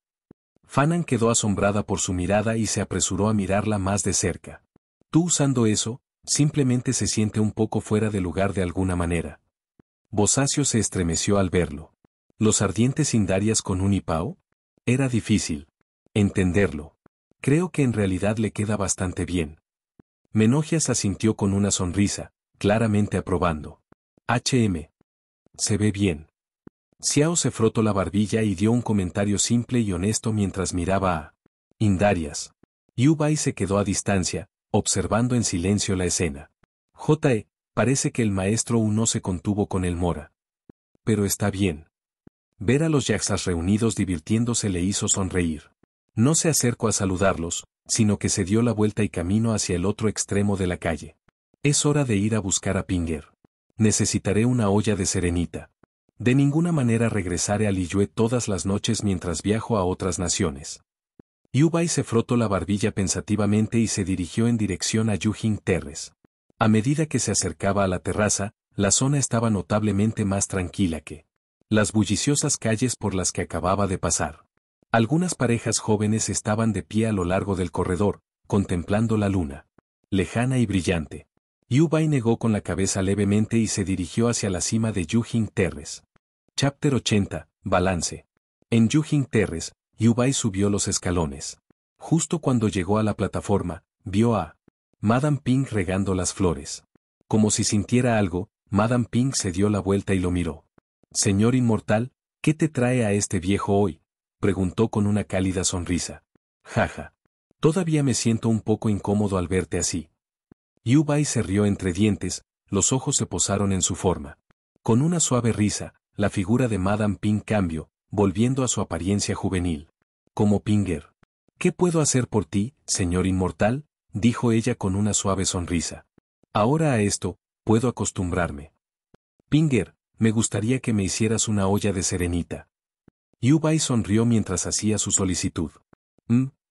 Fanan quedó asombrada por su mirada y se apresuró a mirarla más de cerca. Tú usando eso, simplemente se siente un poco fuera de lugar de alguna manera. Bosacio se estremeció al verlo. ¿Los ardientes Indarias con un hipao? Era difícil entenderlo. Creo que en realidad le queda bastante bien. Menogias asintió con una sonrisa, claramente aprobando. Se ve bien. Xiao se frotó la barbilla y dio un comentario simple y honesto mientras miraba a Indarias. Yubai se quedó a distancia, observando en silencio la escena. Parece que el maestro Wu no se contuvo con el Mora. Pero está bien. Ver a los yaxas reunidos divirtiéndose le hizo sonreír. No se acercó a saludarlos, sino que se dio la vuelta y caminó hacia el otro extremo de la calle. Es hora de ir a buscar a Pinger. Necesitaré una olla de serenita. De ninguna manera regresaré a Liyue todas las noches mientras viajo a otras naciones. Yubai se frotó la barbilla pensativamente y se dirigió en dirección a Yujing Terrace. A medida que se acercaba a la terraza, la zona estaba notablemente más tranquila que las bulliciosas calles por las que acababa de pasar. Algunas parejas jóvenes estaban de pie a lo largo del corredor, contemplando la luna, lejana y brillante. Yubai negó con la cabeza levemente y se dirigió hacia la cima de Yujing Terrace. Chapter 80, Balance. En Yujing Terrace, Yubai subió los escalones. Justo cuando llegó a la plataforma, vio a Madame Ping regando las flores. Como si sintiera algo, Madame Ping se dio la vuelta y lo miró. Señor inmortal, ¿qué te trae a este viejo hoy? Preguntó con una cálida sonrisa. Jaja. Todavía me siento un poco incómodo al verte así. Yubai se rió entre dientes, los ojos se posaron en su forma. Con una suave risa, la figura de Madame Ping cambió, volviendo a su apariencia juvenil. Como Pinger. ¿Qué puedo hacer por ti, señor inmortal? Dijo ella con una suave sonrisa. Ahora a esto, puedo acostumbrarme. Pinger, me gustaría que me hicieras una olla de serenita. Yubai sonrió mientras hacía su solicitud.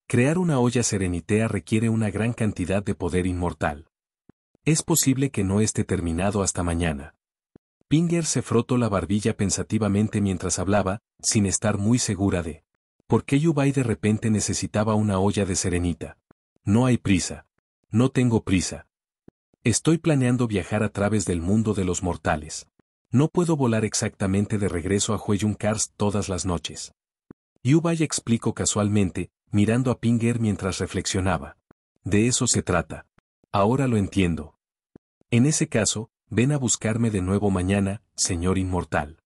Crear una olla serenitea requiere una gran cantidad de poder inmortal. Es posible que no esté terminado hasta mañana. Pinger se frotó la barbilla pensativamente mientras hablaba, sin estar muy segura de por qué Yubai de repente necesitaba una olla de serenita. No hay prisa. No tengo prisa. Estoy planeando viajar a través del mundo de los mortales. No puedo volar exactamente de regreso a Hueyun-Karst todas las noches. Yubay explicó casualmente, mirando a Pinger mientras reflexionaba. De eso se trata. Ahora lo entiendo. En ese caso, ven a buscarme de nuevo mañana, señor inmortal.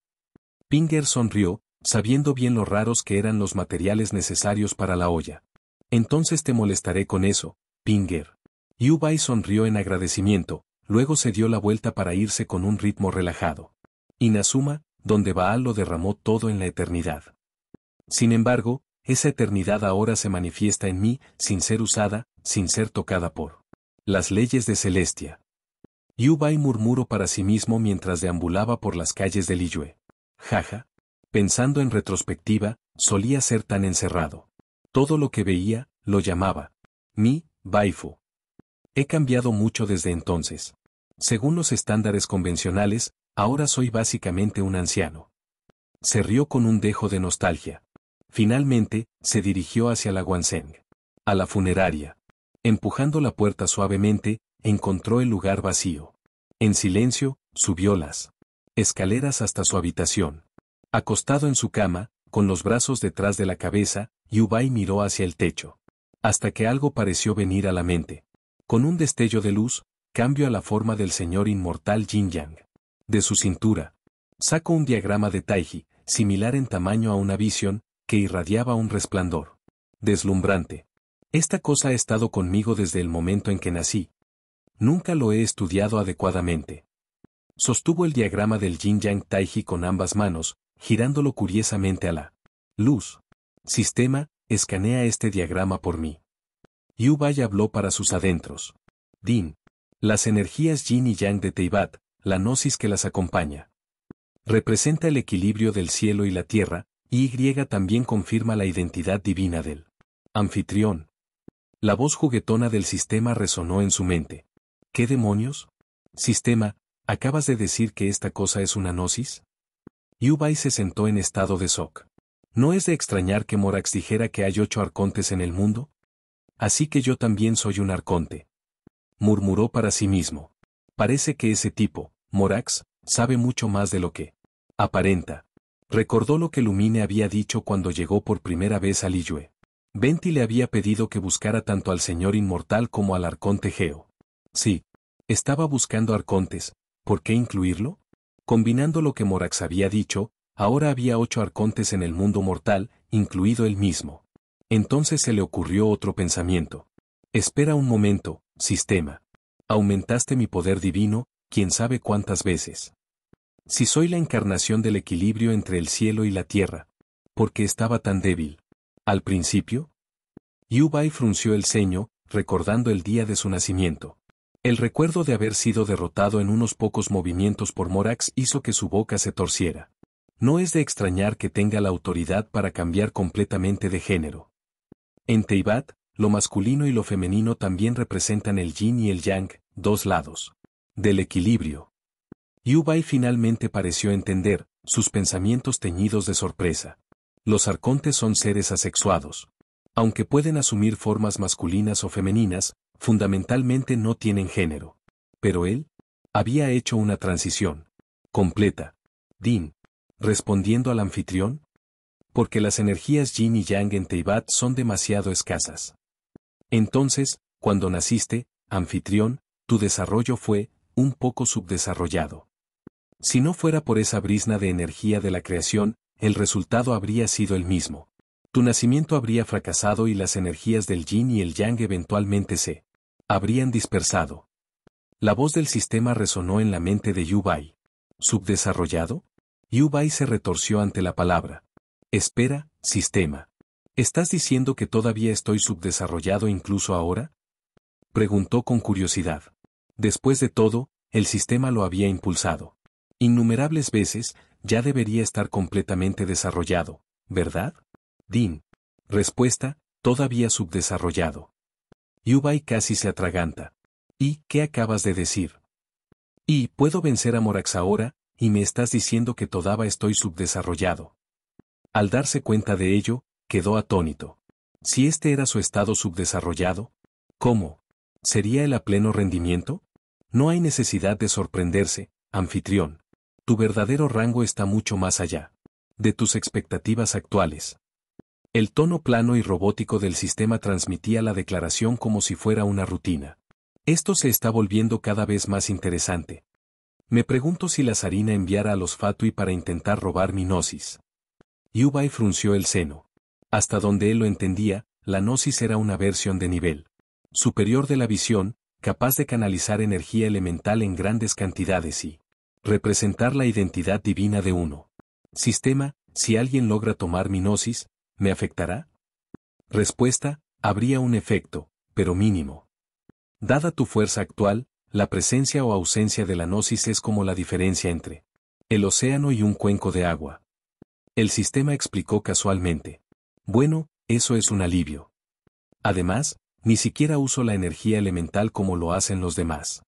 Pinger sonrió, sabiendo bien lo raros que eran los materiales necesarios para la olla. Entonces te molestaré con eso, Pinger. Yubay sonrió en agradecimiento, luego se dio la vuelta para irse con un ritmo relajado. Inazuma, donde Baal lo derramó todo en la eternidad. Sin embargo, esa eternidad ahora se manifiesta en mí, sin ser usada, sin ser tocada por las leyes de Celestia. Yubay murmuró para sí mismo mientras deambulaba por las calles de Liyue. Jaja. Pensando en retrospectiva, solía ser tan encerrado. Todo lo que veía, lo llamaba mi waifu. He cambiado mucho desde entonces. Según los estándares convencionales, ahora soy básicamente un anciano. Se rió con un dejo de nostalgia. Finalmente, se dirigió hacia la Guanseng. A la funeraria. Empujando la puerta suavemente, encontró el lugar vacío. En silencio, subió las escaleras hasta su habitación. Acostado en su cama, con los brazos detrás de la cabeza, Yubay miró hacia el techo. Hasta que algo pareció venir a la mente. Con un destello de luz, cambió a la forma del señor inmortal Yin Yang. De su cintura, sacó un diagrama de Taiji, similar en tamaño a una visión, que irradiaba un resplandor deslumbrante. Esta cosa ha estado conmigo desde el momento en que nací. Nunca lo he estudiado adecuadamente. Sostuvo el diagrama del Yin Yang Taiji con ambas manos, girándolo curiosamente a la luz. Sistema, escanea este diagrama por mí. Yubay habló para sus adentros. Din. Las energías Yin y Yang de Teyvat, la gnosis que las acompaña. Representa el equilibrio del cielo y la tierra, y Y también confirma la identidad divina del anfitrión. La voz juguetona del sistema resonó en su mente. ¿Qué demonios? Sistema, ¿acabas de decir que esta cosa es una gnosis? Yubay se sentó en estado de shock. ¿No es de extrañar que Morax dijera que hay 8 arcontes en el mundo? Así que yo también soy un arconte. Murmuró para sí mismo. Parece que ese tipo, Morax, sabe mucho más de lo que aparenta. Recordó lo que Lumine había dicho cuando llegó por primera vez a Liyue. Venti le había pedido que buscara tanto al señor inmortal como al arconte Geo. Sí. Estaba buscando arcontes, ¿por qué incluirlo? Combinando lo que Morax había dicho, ahora había 8 arcontes en el mundo mortal, incluido él mismo. Entonces se le ocurrió otro pensamiento. Espera un momento, sistema. Aumentaste mi poder divino, quién sabe cuántas veces. Si soy la encarnación del equilibrio entre el cielo y la tierra, ¿por qué estaba tan débil? ¿Al principio? Yubay frunció el ceño, recordando el día de su nacimiento. El recuerdo de haber sido derrotado en unos pocos movimientos por Morax hizo que su boca se torciera. No es de extrañar que tenga la autoridad para cambiar completamente de género. En Teyvat, lo masculino y lo femenino también representan el yin y el yang, 2 lados del equilibrio. Yubay finalmente pareció entender, sus pensamientos teñidos de sorpresa. Los arcontes son seres asexuados. Aunque pueden asumir formas masculinas o femeninas, fundamentalmente no tienen género. Pero él había hecho una transición completa. Din. Respondiendo al anfitrión. Porque las energías yin y yang en Teyvat son demasiado escasas. Entonces, cuando naciste, anfitrión, tu desarrollo fue un poco subdesarrollado. Si no fuera por esa brizna de energía de la creación, el resultado habría sido el mismo. Tu nacimiento habría fracasado y las energías del yin y el yang eventualmente se habrían dispersado. La voz del sistema resonó en la mente de Yubay. ¿Subdesarrollado? Yubay se retorció ante la palabra. Espera, sistema. ¿Estás diciendo que todavía estoy subdesarrollado incluso ahora? Preguntó con curiosidad. Después de todo, el sistema lo había impulsado innumerables veces, ya debería estar completamente desarrollado, ¿verdad? Din. Respuesta, todavía subdesarrollado. Yubay casi se atraganta. ¿Y qué acabas de decir? Y puedo vencer a Morax ahora, y me estás diciendo que todavía estoy subdesarrollado. Al darse cuenta de ello, quedó atónito. Si este era su estado subdesarrollado, ¿cómo? ¿Sería él a pleno rendimiento? No hay necesidad de sorprenderse, anfitrión. Tu verdadero rango está mucho más allá de tus expectativas actuales. El tono plano y robótico del sistema transmitía la declaración como si fuera una rutina. Esto se está volviendo cada vez más interesante. Me pregunto si la Zarina enviara a los Fatui para intentar robar mi Gnosis. Yubai frunció el seno. Hasta donde él lo entendía, la Gnosis era una versión de nivel superior de la visión, capaz de canalizar energía elemental en grandes cantidades y representar la identidad divina de uno. Sistema, si alguien logra tomar mi Gnosis, ¿me afectará? Respuesta, habría un efecto, pero mínimo. Dada tu fuerza actual, la presencia o ausencia de la Gnosis es como la diferencia entre el océano y un cuenco de agua. El sistema explicó casualmente. Bueno, eso es un alivio. Además, ni siquiera uso la energía elemental como lo hacen los demás.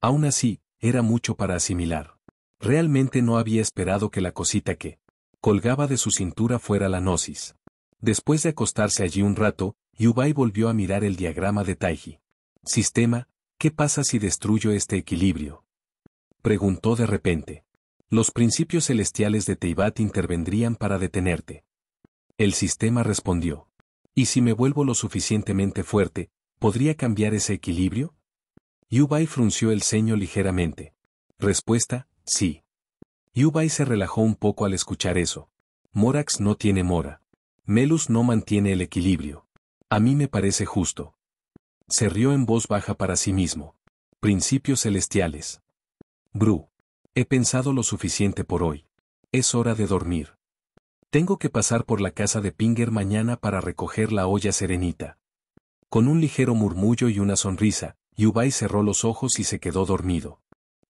Aún así, era mucho para asimilar. Realmente no había esperado que la cosita que colgaba de su cintura fuera la Gnosis. Después de acostarse allí un rato, Yubai volvió a mirar el diagrama de Taiji. Sistema, ¿qué pasa si destruyo este equilibrio? Preguntó de repente. Los principios celestiales de Teyvat intervendrían para detenerte. El sistema respondió. ¿Y si me vuelvo lo suficientemente fuerte, podría cambiar ese equilibrio? Yubai frunció el ceño ligeramente. Respuesta, sí. Yubai se relajó un poco al escuchar eso. Morax no tiene mora. Melus no mantiene el equilibrio. A mí me parece justo. Se rió en voz baja para sí mismo. Principios celestiales. Bru. He pensado lo suficiente por hoy. Es hora de dormir. Tengo que pasar por la casa de Pinger mañana para recoger la olla serenita. Con un ligero murmullo y una sonrisa, Yubai cerró los ojos y se quedó dormido.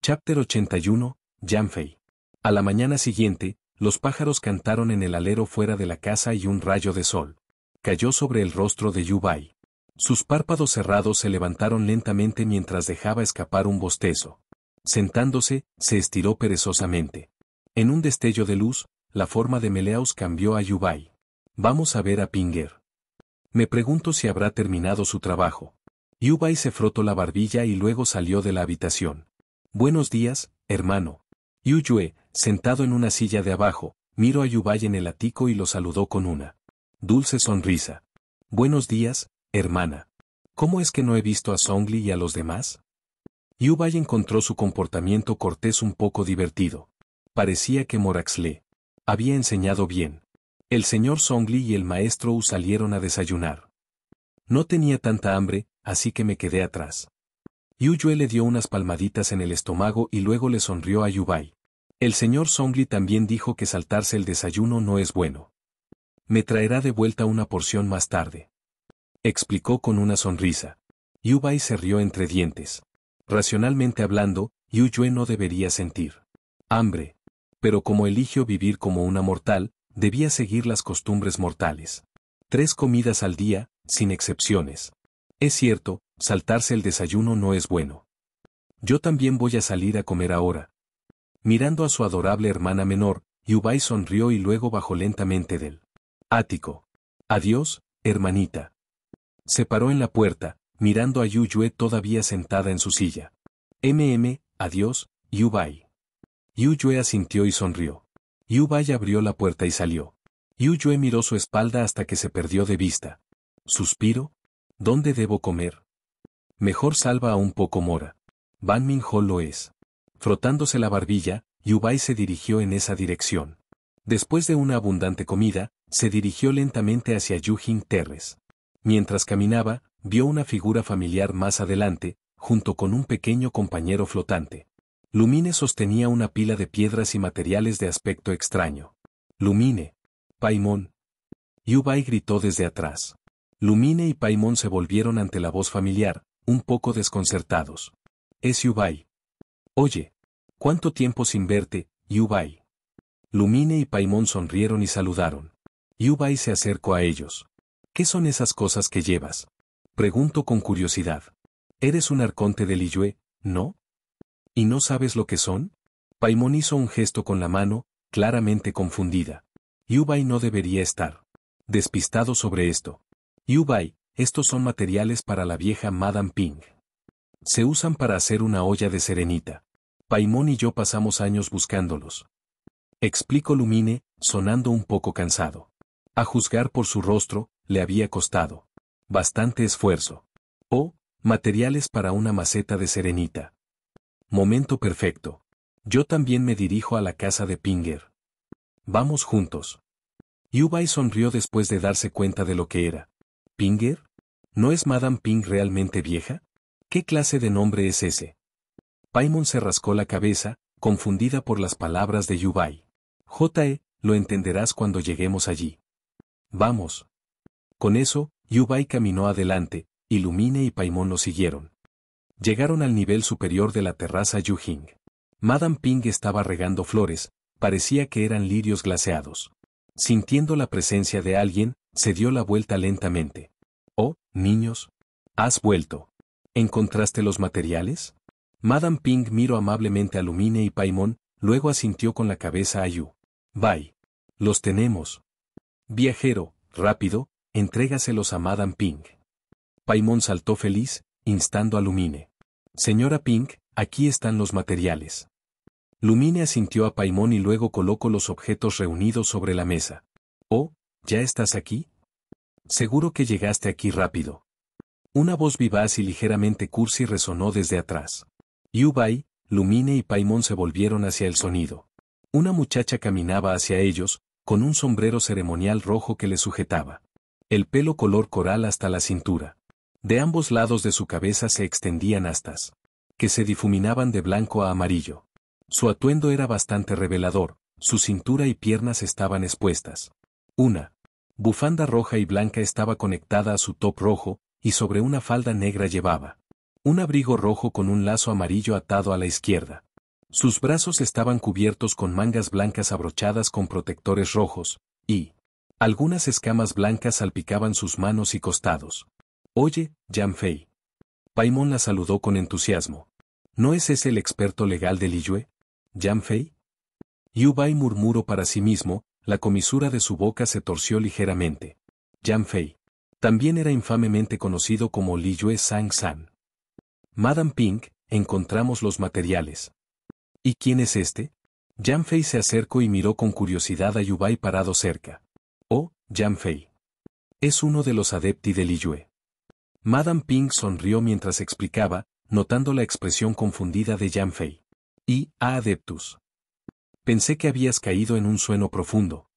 Chapter 81, Yanfei. A la mañana siguiente, los pájaros cantaron en el alero fuera de la casa y un rayo de sol cayó sobre el rostro de Yubai. Sus párpados cerrados se levantaron lentamente mientras dejaba escapar un bostezo. Sentándose, se estiró perezosamente. En un destello de luz, la forma de Meleaus cambió a Yubai. Vamos a ver a Pinger. Me pregunto si habrá terminado su trabajo. Yubai se frotó la barbilla y luego salió de la habitación. Buenos días, hermano. Yuyue, sentado en una silla de abajo, miró a Yubai en el ático y lo saludó con una dulce sonrisa. Buenos días, hermana. ¿Cómo es que no he visto a Songli y a los demás? Yubai encontró su comportamiento cortés un poco divertido. Parecía que Morax le había enseñado bien. El señor Songli y el maestro U salieron a desayunar. No tenía tanta hambre, así que me quedé atrás. Yuyue le dio unas palmaditas en el estómago y luego le sonrió a Yubai. El señor Songli también dijo que saltarse el desayuno no es bueno. Me traerá de vuelta una porción más tarde. Explicó con una sonrisa. Yubai se rió entre dientes. Racionalmente hablando, Yuyue no debería sentir hambre. Pero como eligió vivir como una mortal, debía seguir las costumbres mortales. 3 comidas al día, sin excepciones. Es cierto, saltarse el desayuno no es bueno. Yo también voy a salir a comer ahora. Mirando a su adorable hermana menor, Yubai sonrió y luego bajó lentamente del ático. Adiós, hermanita. Se paró en la puerta, mirando a Yuyue todavía sentada en su silla. Adiós, Yubai. Yuyue asintió y sonrió. Yubai abrió la puerta y salió. Yuyue miró su espalda hasta que se perdió de vista. Suspiro. ¿Dónde debo comer? Mejor salva a un poco mora. Ban Min Ho lo es. Frotándose la barbilla, Yubai se dirigió en esa dirección. Después de una abundante comida, se dirigió lentamente hacia Yujing Terrace. Mientras caminaba, vio una figura familiar más adelante, junto con un pequeño compañero flotante. Lumine sostenía una pila de piedras y materiales de aspecto extraño. Lumine. Paimon. Yubai gritó desde atrás. Lumine y Paimon se volvieron ante la voz familiar, un poco desconcertados. Es Yubai. Oye. ¿Cuánto tiempo sin verte, Yubai? Lumine y Paimon sonrieron y saludaron. Yubai se acercó a ellos. ¿Qué son esas cosas que llevas? Preguntó con curiosidad. Eres un arconte de Liyue, ¿no? ¿Y no sabes lo que son? Paimon hizo un gesto con la mano, claramente confundida. Yubai no debería estar despistado sobre esto. Yubai, estos son materiales para la vieja Madame Ping. Se usan para hacer una olla de serenita. Paimon y yo pasamos años buscándolos. Explicó Lumine, sonando un poco cansado. A juzgar por su rostro, le había costado bastante esfuerzo. Oh, materiales para una maceta de serenita. Momento perfecto. Yo también me dirijo a la casa de Pinger. Vamos juntos. Yubai sonrió después de darse cuenta de lo que era. ¿Pinger? ¿No es Madame Ping realmente vieja? ¿Qué clase de nombre es ese? Paimon se rascó la cabeza, confundida por las palabras de Yubai. Lo entenderás cuando lleguemos allí. Vamos. Con eso, Yubai caminó adelante, y Lumine y Paimon lo siguieron. Llegaron al nivel superior de la terraza Yujing. Madame Ping estaba regando flores, parecía que eran lirios glaseados. Sintiendo la presencia de alguien, se dio la vuelta lentamente. Oh, niños. ¿Has vuelto? ¿Encontraste los materiales? Madame Ping miró amablemente a Lumine y Paimon, luego asintió con la cabeza a Yu. Bai. Los tenemos. Viajero, rápido, entrégaselos a Madame Ping. Paimon saltó feliz, instando a Lumine. Señora Ping, aquí están los materiales. Lumine asintió a Paimon y luego colocó los objetos reunidos sobre la mesa. Oh, ¿ya estás aquí? Seguro que llegaste aquí rápido. Una voz vivaz y ligeramente cursi resonó desde atrás. Yubai, Lumine y Paimon se volvieron hacia el sonido. Una muchacha caminaba hacia ellos, con un sombrero ceremonial rojo que le sujetaba. El pelo color coral hasta la cintura. De ambos lados de su cabeza se extendían astas, que se difuminaban de blanco a amarillo. Su atuendo era bastante revelador, su cintura y piernas estaban expuestas. Una bufanda roja y blanca estaba conectada a su top rojo, y sobre una falda negra llevaba un abrigo rojo con un lazo amarillo atado a la izquierda. Sus brazos estaban cubiertos con mangas blancas abrochadas con protectores rojos, y algunas escamas blancas salpicaban sus manos y costados. Oye, Yanfei. Paimon la saludó con entusiasmo. ¿No es ese el experto legal de Liyue? ¿Yanfei? Yubai murmuró para sí mismo, la comisura de su boca se torció ligeramente. Yanfei. También era infamemente conocido como Liyue Sang-san. Madame Ping, encontramos los materiales. ¿Y quién es este? Yanfei se acercó y miró con curiosidad a Yubai parado cerca. Oh, Yanfei. Es uno de los adepti de Liyue. Madame Ping sonrió mientras explicaba, notando la expresión confundida de Yanfei. Y, adeptus. Pensé que habías caído en un sueño profundo.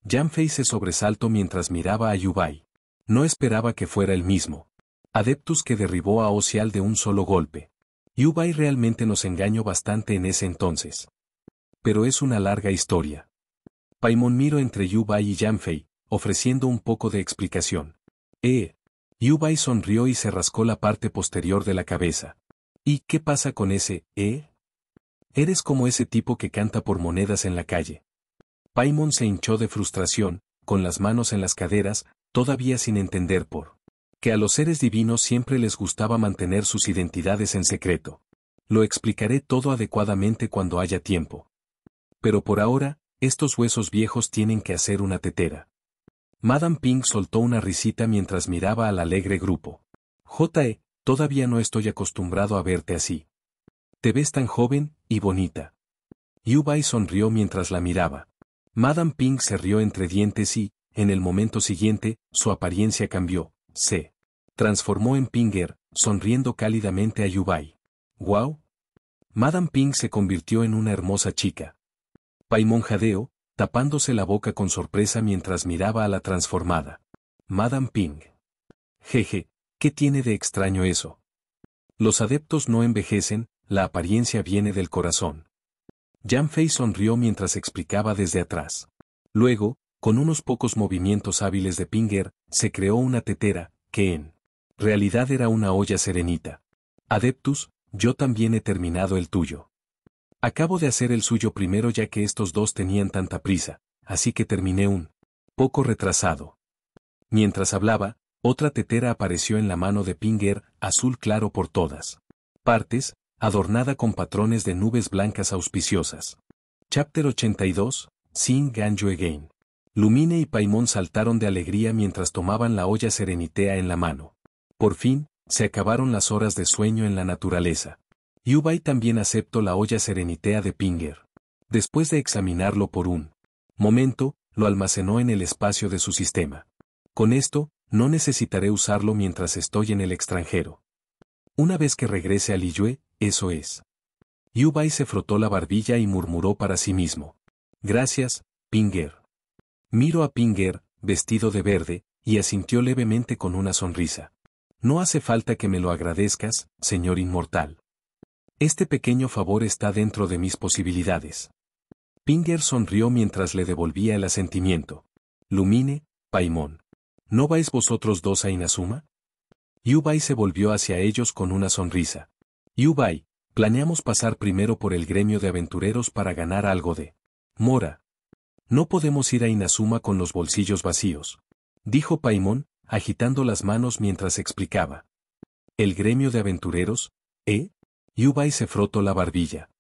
Yanfei se sobresaltó mientras miraba a Yubai. No esperaba que fuera el mismo adeptus que derribó a Ocial de un solo golpe. Yubai realmente nos engañó bastante en ese entonces. Pero es una larga historia. Paimon miró entre Yubai y Yanfei, ofreciendo un poco de explicación. Yubai sonrió y se rascó la parte posterior de la cabeza. ¿Y qué pasa con ese, Eres como ese tipo que canta por monedas en la calle. Paimon se hinchó de frustración, con las manos en las caderas, todavía sin entender por que a los seres divinos siempre les gustaba mantener sus identidades en secreto. Lo explicaré todo adecuadamente cuando haya tiempo. Pero por ahora, estos huesos viejos tienen que hacer una tetera. Madame Ping soltó una risita mientras miraba al alegre grupo. Todavía no estoy acostumbrado a verte así. Te ves tan joven y bonita. Yubai sonrió mientras la miraba. Madame Ping se rió entre dientes y, en el momento siguiente, su apariencia cambió. Se transformó en Pinger, sonriendo cálidamente a Yubai. ¡Guau! Madame Ping se convirtió en una hermosa chica. Paimon jadeó, tapándose la boca con sorpresa mientras miraba a la transformada Madame Ping. Jeje, ¿qué tiene de extraño eso? Los adeptos no envejecen, la apariencia viene del corazón. Yanfei sonrió mientras explicaba desde atrás. Luego, con unos pocos movimientos hábiles de Pinger, se creó una tetera, que en realidad era una olla serenita. Adeptus, yo también he terminado el tuyo. Acabo de hacer el suyo primero ya que estos dos tenían tanta prisa, así que terminé un poco retrasado. Mientras hablaba, otra tetera apareció en la mano de Pinger, azul claro por todas partes, adornada con patrones de nubes blancas auspiciosas. Chapter 82, Sing Ganju Again. Lumine y Paimon saltaron de alegría mientras tomaban la olla serenitea en la mano. Por fin, se acabaron las horas de sueño en la naturaleza. Yubai también aceptó la olla serenitea de Pinger. Después de examinarlo por un momento, lo almacenó en el espacio de su sistema. Con esto, no necesitaré usarlo mientras estoy en el extranjero. Una vez que regrese a Liyue, eso es. Yubai se frotó la barbilla y murmuró para sí mismo. Gracias, Pinger. Miró a Pinger, vestido de verde, y asintió levemente con una sonrisa. No hace falta que me lo agradezcas, señor inmortal. Este pequeño favor está dentro de mis posibilidades. Pinger sonrió mientras le devolvía el asentimiento. Lumine, Paimon. ¿No vais vosotros dos a Inazuma? Yubai se volvió hacia ellos con una sonrisa. Yubai, planeamos pasar primero por el gremio de aventureros para ganar algo de mora. No podemos ir a Inazuma con los bolsillos vacíos, dijo Paimon, agitando las manos mientras explicaba. ¿El gremio de aventureros? ¿Eh? Yubai se frotó la barbilla.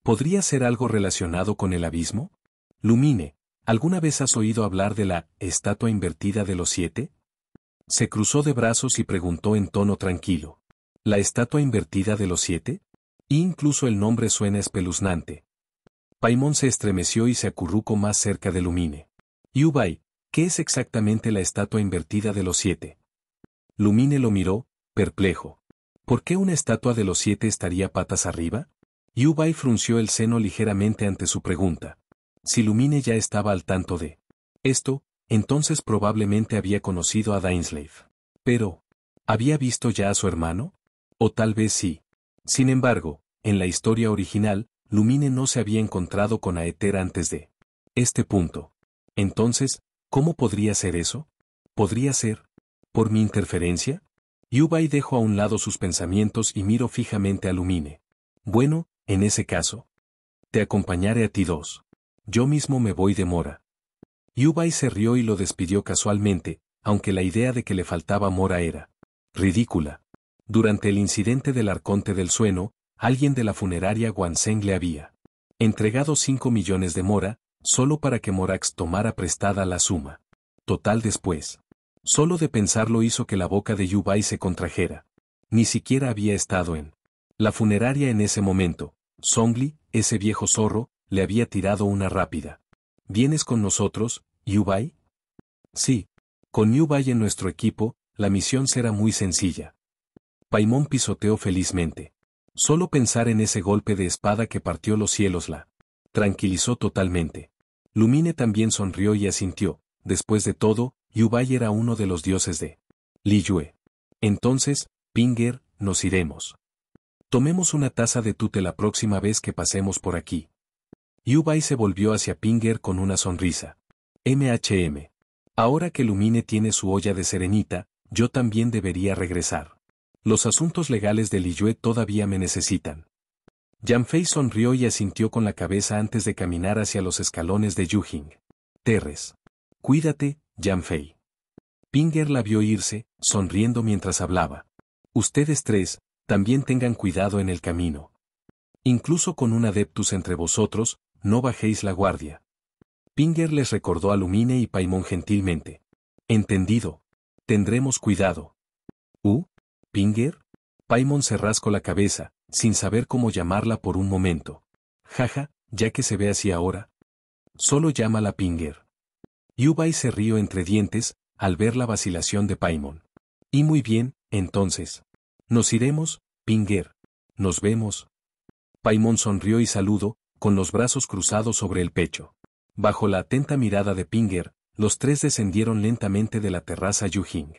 ¿Podría ser algo relacionado con el abismo? Lumine, ¿alguna vez has oído hablar de la estatua invertida de los 7? Se cruzó de brazos y preguntó en tono tranquilo. ¿La estatua invertida de los 7? Incluso el nombre suena espeluznante. Paimon se estremeció y se acurrucó más cerca de Lumine. Yubai, ¿qué es exactamente la estatua invertida de los 7? Lumine lo miró, perplejo. ¿Por qué una estatua de los 7 estaría patas arriba? Yubai frunció el seno ligeramente ante su pregunta. Si Lumine ya estaba al tanto de esto, entonces probablemente había conocido a Dainsleif. Pero, ¿había visto ya a su hermano? O tal vez sí. Sin embargo, en la historia original, Lumine no se había encontrado con Aether antes de este punto. Entonces, ¿cómo podría ser eso? ¿Podría ser por mi interferencia? Yubai dejó a un lado sus pensamientos y miró fijamente a Lumine. Bueno, en ese caso, te acompañaré a ti dos. Yo mismo me voy de Mora. Yubai se rió y lo despidió casualmente, aunque la idea de que le faltaba Mora era ridícula. Durante el incidente del Arconte del Sueno, alguien de la funeraria Guanseng le había entregado 5 millones de Mora, solo para que Morax tomara prestada la suma total después. Solo de pensarlo hizo que la boca de Yubai se contrajera. Ni siquiera había estado en la funeraria en ese momento. Zhongli, ese viejo zorro, le había tirado una rápida. ¿Vienes con nosotros, Yubai? Sí. Con Yubai en nuestro equipo, la misión será muy sencilla. Paimon pisoteó felizmente. Solo pensar en ese golpe de espada que partió los cielos la tranquilizó totalmente. Lumine también sonrió y asintió. Después de todo, Yubai era uno de los dioses de Liyue. Entonces, Pinger, nos iremos. Tomemos una taza de tute la próxima vez que pasemos por aquí. Yubai se volvió hacia Pinger con una sonrisa. Ahora que Lumine tiene su olla de serenita, yo también debería regresar. Los asuntos legales de Liyue todavía me necesitan. Yanfei sonrió y asintió con la cabeza antes de caminar hacia los escalones de Yujing. Terres. Cuídate, Yanfei. Pinger la vio irse, sonriendo mientras hablaba. Ustedes tres, también tengan cuidado en el camino. Incluso con un adeptus entre vosotros, no bajéis la guardia. Pinger les recordó a Lumine y Paimon gentilmente. Entendido. Tendremos cuidado. ¿Pinger? Paimon se rascó la cabeza, sin saber cómo llamarla por un momento. Jaja, ya que se ve así ahora. Solo llámala Pinger. Yubai se rió entre dientes, al ver la vacilación de Paimon. Y muy bien, entonces. Nos iremos, Pinger. Nos vemos. Paimon sonrió y saludó, con los brazos cruzados sobre el pecho. Bajo la atenta mirada de Pinger, los tres descendieron lentamente de la terraza Yujing.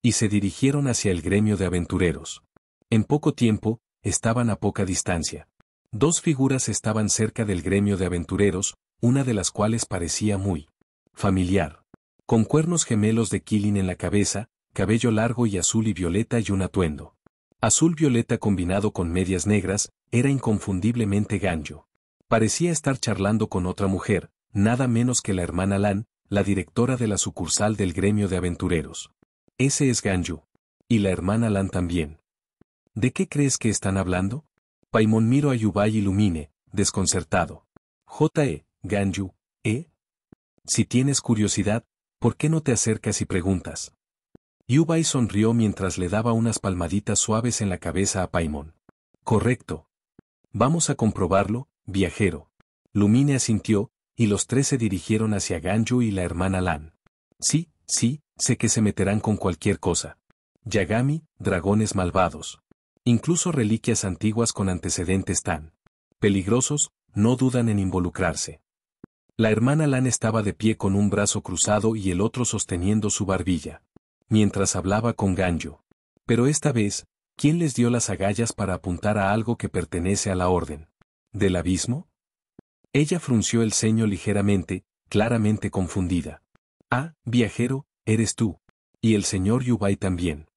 Y se dirigieron hacia el gremio de aventureros. En poco tiempo, estaban a poca distancia. Dos figuras estaban cerca del gremio de aventureros, una de las cuales parecía muy familiar. Con cuernos gemelos de Kilin en la cabeza, cabello largo y azul y violeta y un atuendo azul-violeta combinado con medias negras, era inconfundiblemente Ganyu. Parecía estar charlando con otra mujer, nada menos que la hermana Lan, la directora de la sucursal del gremio de aventureros. Ese es Ganyu. Y la hermana Lan también. ¿De qué crees que están hablando? Paimon miró a Yubai y Lumine, desconcertado. Ganyu, Si tienes curiosidad, ¿por qué no te acercas y preguntas? Yubai sonrió mientras le daba unas palmaditas suaves en la cabeza a Paimon. Correcto. Vamos a comprobarlo, viajero. Lumine asintió, y los tres se dirigieron hacia Ganyu y la hermana Lan. Sí, sé que se meterán con cualquier cosa. Yagami, dragones malvados. Incluso reliquias antiguas con antecedentes tan peligrosos, no dudan en involucrarse. La hermana Lan estaba de pie con un brazo cruzado y el otro sosteniendo su barbilla, mientras hablaba con Ganyu. Pero esta vez, ¿quién les dio las agallas para apuntar a algo que pertenece a la orden? ¿Del abismo? Ella frunció el ceño ligeramente, claramente confundida. Ah, viajero, eres tú. Y el señor Yubai también.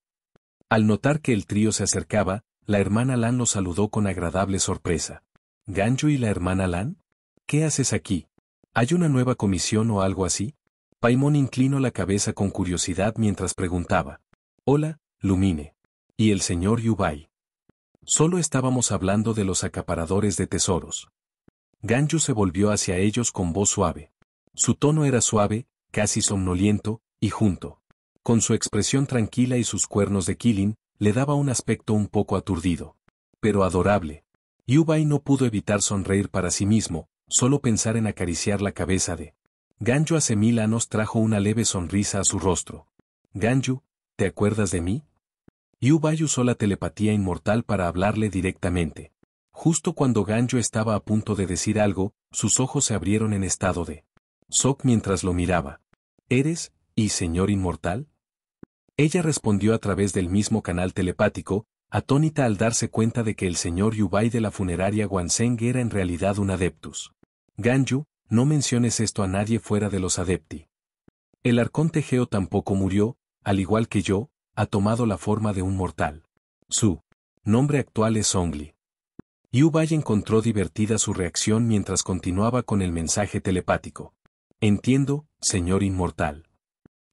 Al notar que el trío se acercaba, la hermana Lan lo saludó con agradable sorpresa. ¿Ganyu y la hermana Lan? ¿Qué haces aquí? ¿Hay una nueva comisión o algo así? Paimon inclinó la cabeza con curiosidad mientras preguntaba. Hola, Lumine. ¿Y el señor Yubai? Solo estábamos hablando de los acaparadores de tesoros. Ganyu se volvió hacia ellos con voz suave. Su tono era suave, casi somnoliento, y junto con su expresión tranquila y sus cuernos de Kilin, le daba un aspecto un poco aturdido. Pero adorable. Yubai no pudo evitar sonreír para sí mismo, solo pensar en acariciar la cabeza de Ganyu hace 1000 años trajo una leve sonrisa a su rostro. Ganyu, ¿te acuerdas de mí? Yubai usó la telepatía inmortal para hablarle directamente. Justo cuando Ganyu estaba a punto de decir algo, sus ojos se abrieron en estado de shock mientras lo miraba. ¿Eres, y señor inmortal? Ella respondió a través del mismo canal telepático, atónita al darse cuenta de que el señor Yubai de la funeraria Wanseng era en realidad un adeptus. Ganyu, no menciones esto a nadie fuera de los adepti. El arconte Geo tampoco murió, al igual que yo, ha tomado la forma de un mortal. Su nombre actual es Zhongli. Yubai encontró divertida su reacción mientras continuaba con el mensaje telepático. Entiendo, señor inmortal.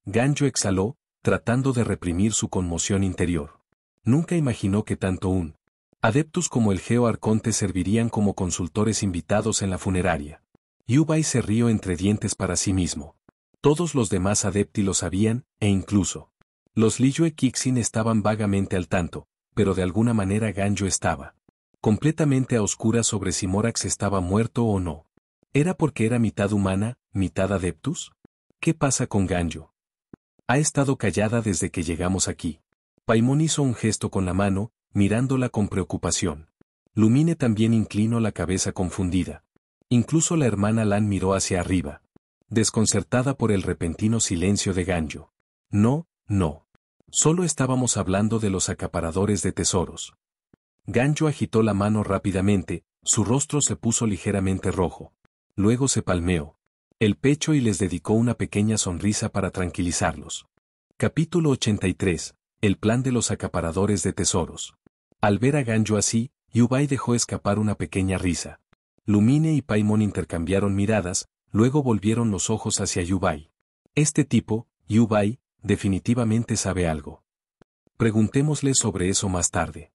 Ganyu exhaló, tratando de reprimir su conmoción interior. Nunca imaginó que tanto un adeptus como el Geo Arconte servirían como consultores invitados en la funeraria. Yubai se rió entre dientes para sí mismo. Todos los demás adepti lo sabían, e incluso los Liyue Kixin estaban vagamente al tanto, pero de alguna manera Ganyu estaba completamente a oscuras sobre si Morax estaba muerto o no. ¿Era porque era mitad humana, mitad adeptus? ¿Qué pasa con Ganyu? Ha estado callada desde que llegamos aquí. Paimon hizo un gesto con la mano, mirándola con preocupación. Lumine también inclinó la cabeza confundida. Incluso la hermana Lan miró hacia arriba, desconcertada por el repentino silencio de Ganyu. No. Solo estábamos hablando de los acaparadores de tesoros. Ganyu agitó la mano rápidamente, su rostro se puso ligeramente rojo. Luego se palmeó el pecho y les dedicó una pequeña sonrisa para tranquilizarlos. Capítulo 83. El plan de los acaparadores de tesoros. Al ver a Ganyu así, Yubai dejó escapar una pequeña risa. Lumine y Paimon intercambiaron miradas, luego volvieron los ojos hacia Yubai. Este tipo, Yubai, definitivamente sabe algo. Preguntémosle sobre eso más tarde.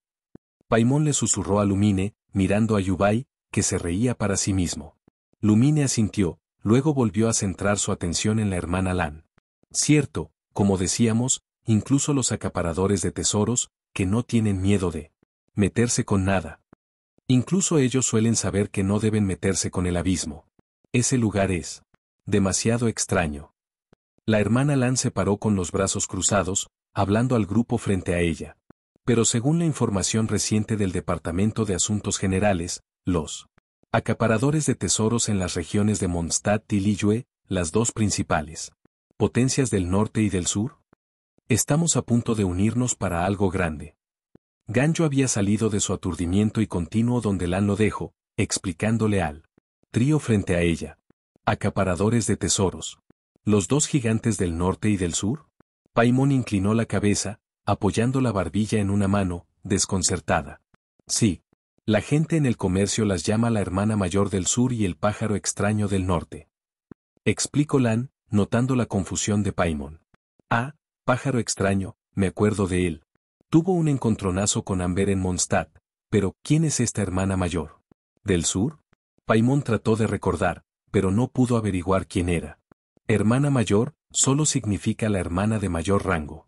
Paimon le susurró a Lumine, mirando a Yubai, que se reía para sí mismo. Lumine asintió, luego volvió a centrar su atención en la hermana Lan. Cierto, como decíamos, incluso los acaparadores de tesoros, que no tienen miedo de meterse con nada. Incluso ellos suelen saber que no deben meterse con el abismo. Ese lugar es demasiado extraño. La hermana Lan se paró con los brazos cruzados, hablando al grupo frente a ella. Pero según la información reciente del Departamento de Asuntos Generales, los acaparadores de tesoros en las regiones de Mondstadt y Liyue, las dos principales potencias del norte y del sur, estamos a punto de unirnos para algo grande. Ganyu había salido de su aturdimiento y continuo donde Lan lo dejó, explicándole al trío frente a ella. Acaparadores de tesoros. ¿Los dos gigantes del norte y del sur? Paimon inclinó la cabeza, apoyando la barbilla en una mano, desconcertada. Sí. La gente en el comercio las llama la hermana mayor del sur y el pájaro extraño del norte. Explicó Lan, notando la confusión de Paimon. Ah, pájaro extraño, me acuerdo de él. Tuvo un encontronazo con Amber en Mondstadt, pero ¿quién es esta hermana mayor? ¿Del sur? Paimon trató de recordar, pero no pudo averiguar quién era. Hermana mayor, solo significa la hermana de mayor rango.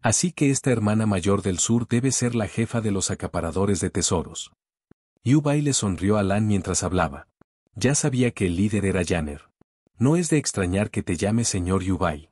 Así que esta hermana mayor del sur debe ser la jefa de los acaparadores de tesoros. Yubai le sonrió a Lan mientras hablaba. Ya sabía que el líder era Yanner. No es de extrañar que te llame señor Yubai.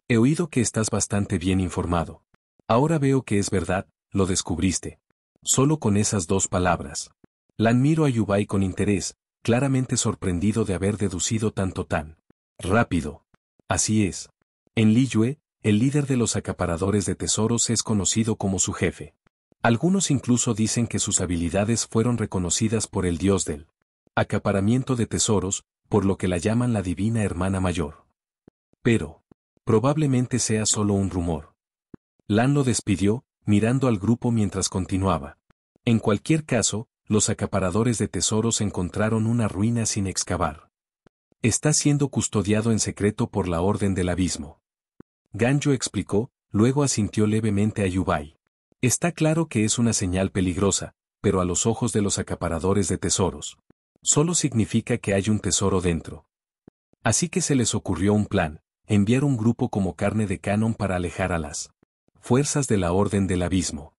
He oído que estás bastante bien informado. Ahora veo que es verdad, lo descubriste. Solo con esas dos palabras. Lan miró a Yubai con interés, claramente sorprendido de haber deducido tanto tan rápido. Así es. En Liyue, el líder de los acaparadores de tesoros es conocido como su jefe. Algunos incluso dicen que sus habilidades fueron reconocidas por el dios del acaparamiento de tesoros, por lo que la llaman la divina hermana mayor. Pero, probablemente sea solo un rumor. Lan lo despidió, mirando al grupo mientras continuaba. En cualquier caso, los acaparadores de tesoros encontraron una ruina sin excavar. Está siendo custodiado en secreto por la Orden del Abismo. Ganjo explicó, luego asintió levemente a Yubai. Está claro que es una señal peligrosa, pero a los ojos de los acaparadores de tesoros, solo significa que hay un tesoro dentro. Así que se les ocurrió un plan, enviar un grupo como carne de cañón para alejar a las fuerzas de la Orden del Abismo.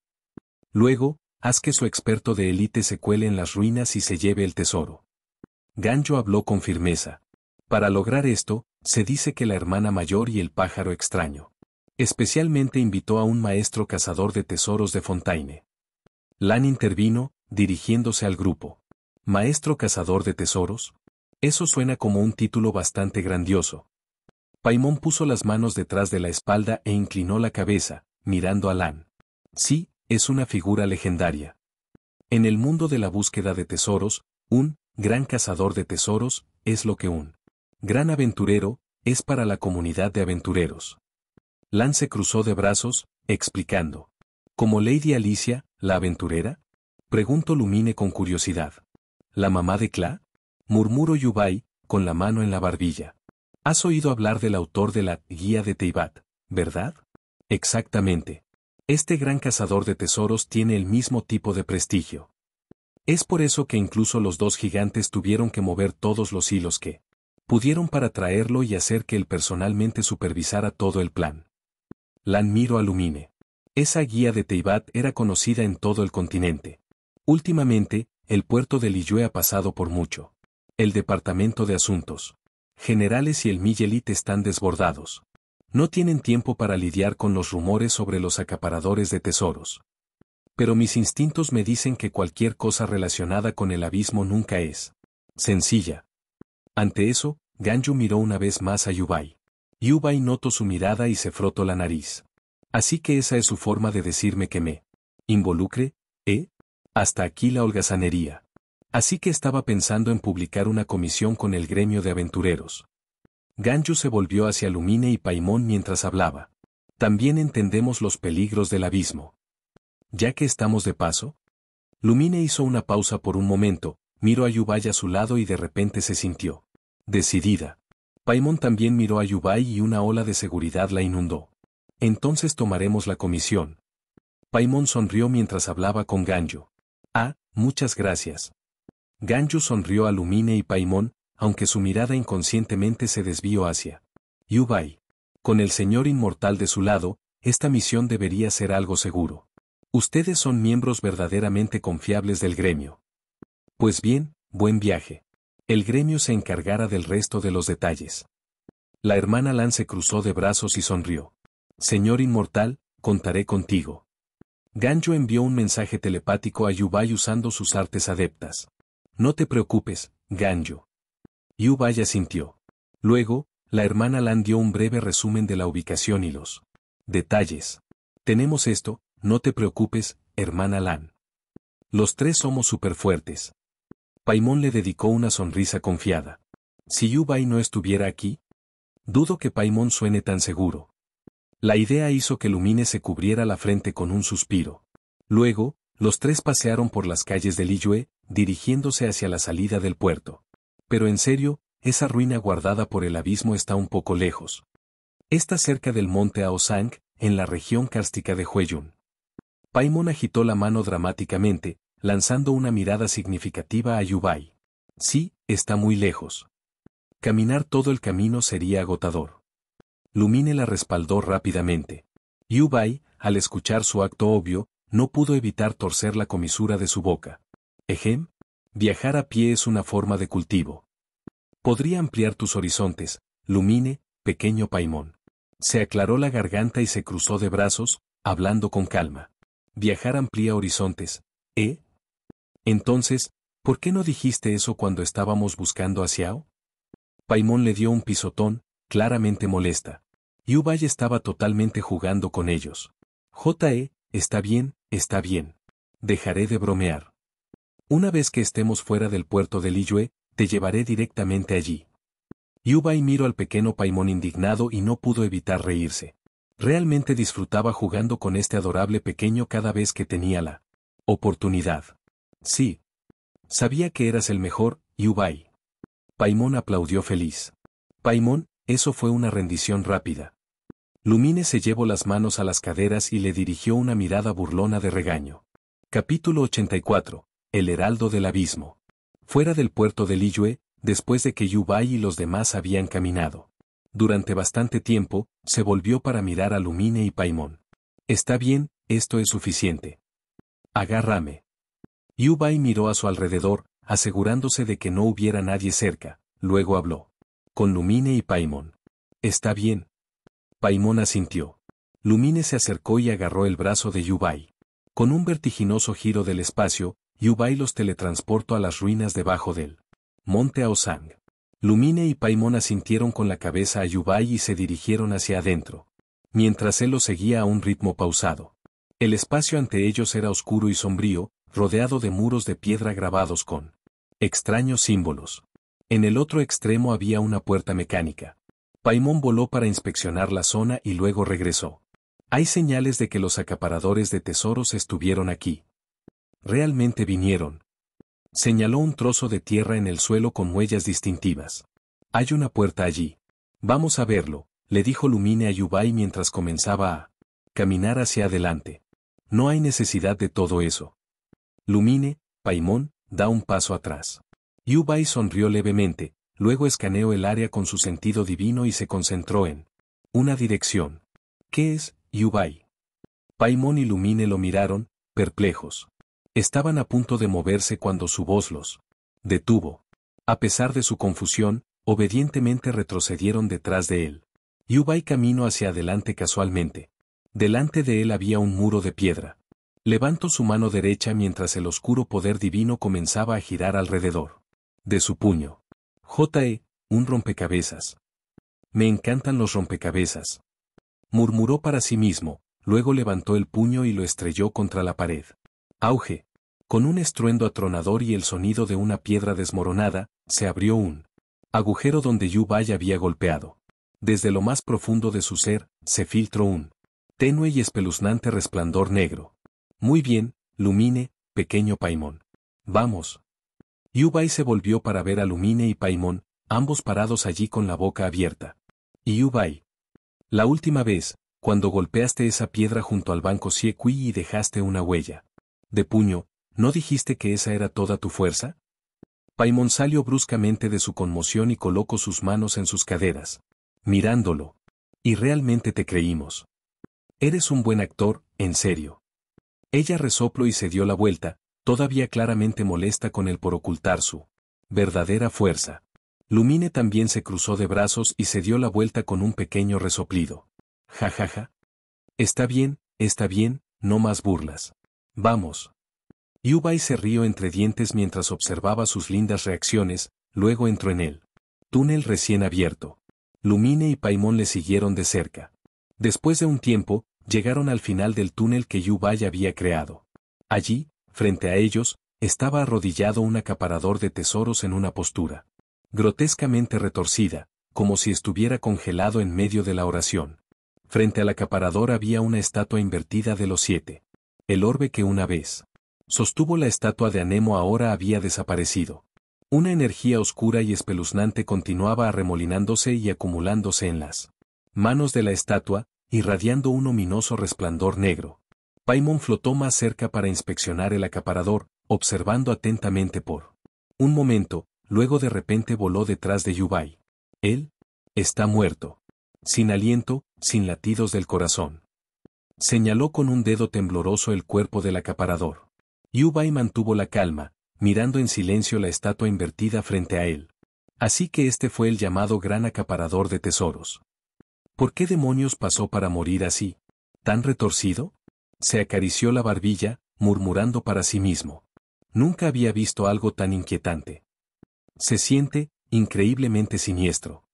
Luego, haz que su experto de élite se cuele en las ruinas y se lleve el tesoro. Ganjo habló con firmeza. Para lograr esto, se dice que la hermana mayor y el pájaro extraño. Especialmente invitó a un maestro cazador de tesoros de Fontaine. Lan intervino, dirigiéndose al grupo. ¿Maestro cazador de tesoros? Eso suena como un título bastante grandioso. Paimon puso las manos detrás de la espalda e inclinó la cabeza, mirando a Lan. Sí, es una figura legendaria. En el mundo de la búsqueda de tesoros, un gran cazador de tesoros es lo que un gran aventurero es para la comunidad de aventureros. Lan se cruzó de brazos, explicando. ¿Como Lady Alicia, la aventurera? Preguntó Lumine con curiosidad. ¿La mamá de Kla? Murmuró Yubai, con la mano en la barbilla. Has oído hablar del autor de la Guía de Teyvat, ¿verdad? Exactamente. Este gran cazador de tesoros tiene el mismo tipo de prestigio. Es por eso que incluso los dos gigantes tuvieron que mover todos los hilos que pudieron para traerlo y hacer que él personalmente supervisara todo el plan. Lan miró a Lumine. Esa guía de Teyvat era conocida en todo el continente. Últimamente, el puerto de Liyue ha pasado por mucho. El Departamento de Asuntos Generales y el Miyelit están desbordados. No tienen tiempo para lidiar con los rumores sobre los acaparadores de tesoros. Pero mis instintos me dicen que cualquier cosa relacionada con el abismo nunca es sencilla. Ante eso, Ganjo miró una vez más a Yubai. Yubai notó su mirada y se frotó la nariz. Así que esa es su forma de decirme que me involucre, ¿eh? Hasta aquí la holgazanería. Así que estaba pensando en publicar una comisión con el gremio de aventureros. Ganjo se volvió hacia Lumine y Paimon mientras hablaba. También entendemos los peligros del abismo. ¿Ya que estamos de paso? Lumine hizo una pausa por un momento, miró a Yubai a su lado y de repente se sintió decidida. Paimon también miró a Yubai y una ola de seguridad la inundó. Entonces tomaremos la comisión. Paimon sonrió mientras hablaba con Ganjo. Ah, muchas gracias. Ganjo sonrió a Lumine y Paimon, aunque su mirada inconscientemente se desvió hacia Yubai. Con el señor inmortal de su lado, esta misión debería ser algo seguro. Ustedes son miembros verdaderamente confiables del gremio. Pues bien, buen viaje. El gremio se encargará del resto de los detalles. La hermana Lan se cruzó de brazos y sonrió. Señor inmortal, contaré contigo. Ganjo envió un mensaje telepático a Yubai usando sus artes adeptas. No te preocupes, Ganjo. Yubai asintió. Luego, la hermana Lan dio un breve resumen de la ubicación y los detalles. Tenemos esto, no te preocupes, hermana Lan. Los tres somos súper fuertes. Paimon le dedicó una sonrisa confiada. Si Yubai no estuviera aquí, dudo que Paimon suene tan seguro. La idea hizo que Lumine se cubriera la frente con un suspiro. Luego, los tres pasearon por las calles de Liyue, dirigiéndose hacia la salida del puerto. Pero en serio, esa ruina guardada por el abismo está un poco lejos. Está cerca del monte Aosang, en la región kárstica de Hueyun. Paimon agitó la mano dramáticamente, lanzando una mirada significativa a Yubai. Sí, está muy lejos. Caminar todo el camino sería agotador. Lumine la respaldó rápidamente. Yubai, al escuchar su acto obvio, no pudo evitar torcer la comisura de su boca. Ejem. Viajar a pie es una forma de cultivo. Podría ampliar tus horizontes, Lumine, pequeño Paimon. Se aclaró la garganta y se cruzó de brazos, hablando con calma. Viajar amplía horizontes, ¿eh? Entonces, ¿por qué no dijiste eso cuando estábamos buscando a Xiao? Paimon le dio un pisotón, claramente molesta. Yubay estaba totalmente jugando con ellos. Está bien, está bien. Dejaré de bromear. Una vez que estemos fuera del puerto de Liyue, te llevaré directamente allí. Yubay miró al pequeño Paimon indignado y no pudo evitar reírse. Realmente disfrutaba jugando con este adorable pequeño cada vez que tenía la oportunidad. Sí. Sabía que eras el mejor, Yubay. Paimon aplaudió feliz. Paimon, eso fue una rendición rápida. Lumine se llevó las manos a las caderas y le dirigió una mirada burlona de regaño. Capítulo 84. El Heraldo del Abismo. Fuera del puerto de Liyue, después de que Yubay y los demás habían caminado durante bastante tiempo, se volvió para mirar a Lumine y Paimon. Está bien, esto es suficiente. Agárrame. Yubay miró a su alrededor, asegurándose de que no hubiera nadie cerca, luego habló. Con Lumine y Paimon. Está bien. Paimon asintió. Lumine se acercó y agarró el brazo de Yubay. Con un vertiginoso giro del espacio, Yubay los teletransportó a las ruinas debajo del monte Aosang. Lumine y Paimon asintieron con la cabeza a Yubay y se dirigieron hacia adentro, mientras él los seguía a un ritmo pausado. El espacio ante ellos era oscuro y sombrío, rodeado de muros de piedra grabados con extraños símbolos. En el otro extremo había una puerta mecánica. Paimon voló para inspeccionar la zona y luego regresó. Hay señales de que los acaparadores de tesoros estuvieron aquí. Realmente vinieron. Señaló un trozo de tierra en el suelo con huellas distintivas. Hay una puerta allí. Vamos a verlo, le dijo Lumine a Yubay mientras comenzaba a caminar hacia adelante. No hay necesidad de todo eso. Lumine, Paimon, da un paso atrás. Yubay sonrió levemente, luego escaneó el área con su sentido divino y se concentró en una dirección. ¿Qué es, Yubay? Paimon y Lumine lo miraron, perplejos. Estaban a punto de moverse cuando su voz los detuvo. A pesar de su confusión, obedientemente retrocedieron detrás de él. Yubay caminó hacia adelante casualmente. Delante de él había un muro de piedra. Levantó su mano derecha mientras el oscuro poder divino comenzaba a girar alrededor de su puño. Un rompecabezas. Me encantan los rompecabezas. Murmuró para sí mismo, luego levantó el puño y lo estrelló contra la pared. Auge. Con un estruendo atronador y el sonido de una piedra desmoronada, se abrió un agujero donde Yubay había golpeado. Desde lo más profundo de su ser, se filtró un tenue y espeluznante resplandor negro. Muy bien, Lumine, pequeño Paimon. Vamos. Yubay se volvió para ver a Lumine y Paimon, ambos parados allí con la boca abierta. Y Yubay. La última vez, cuando golpeaste esa piedra junto al banco Xiekui y dejaste una huella de puño, ¿no dijiste que esa era toda tu fuerza? Paimon salió bruscamente de su conmoción y colocó sus manos en sus caderas, mirándolo. Y realmente te creímos. Eres un buen actor, en serio. Ella resopló y se dio la vuelta, todavía claramente molesta con él por ocultar su verdadera fuerza. Lumine también se cruzó de brazos y se dio la vuelta con un pequeño resoplido. Ja ja ja. Está bien, no más burlas. Vamos. Yubay se rió entre dientes mientras observaba sus lindas reacciones, luego entró en el túnel recién abierto. Lumine y Paimon le siguieron de cerca. Después de un tiempo, llegaron al final del túnel que Yubay había creado. Allí, frente a ellos, estaba arrodillado un acaparador de tesoros en una postura grotescamente retorcida, como si estuviera congelado en medio de la oración. Frente al acaparador había una estatua invertida de los 7. El orbe que una vez sostuvo la estatua de Anemo ahora había desaparecido. Una energía oscura y espeluznante continuaba arremolinándose y acumulándose en las manos de la estatua, irradiando un ominoso resplandor negro. Paimon flotó más cerca para inspeccionar el acaparador, observando atentamente por un momento, luego de repente voló detrás de Yubay. Él está muerto. Sin aliento, sin latidos del corazón. Señaló con un dedo tembloroso el cuerpo del acaparador. Yubay mantuvo la calma, mirando en silencio la estatua invertida frente a él. Así que este fue el llamado gran acaparador de tesoros. ¿Por qué demonios pasó para morir así? ¿Tan retorcido? Se acarició la barbilla, murmurando para sí mismo. Nunca había visto algo tan inquietante. Se siente, increíblemente siniestro.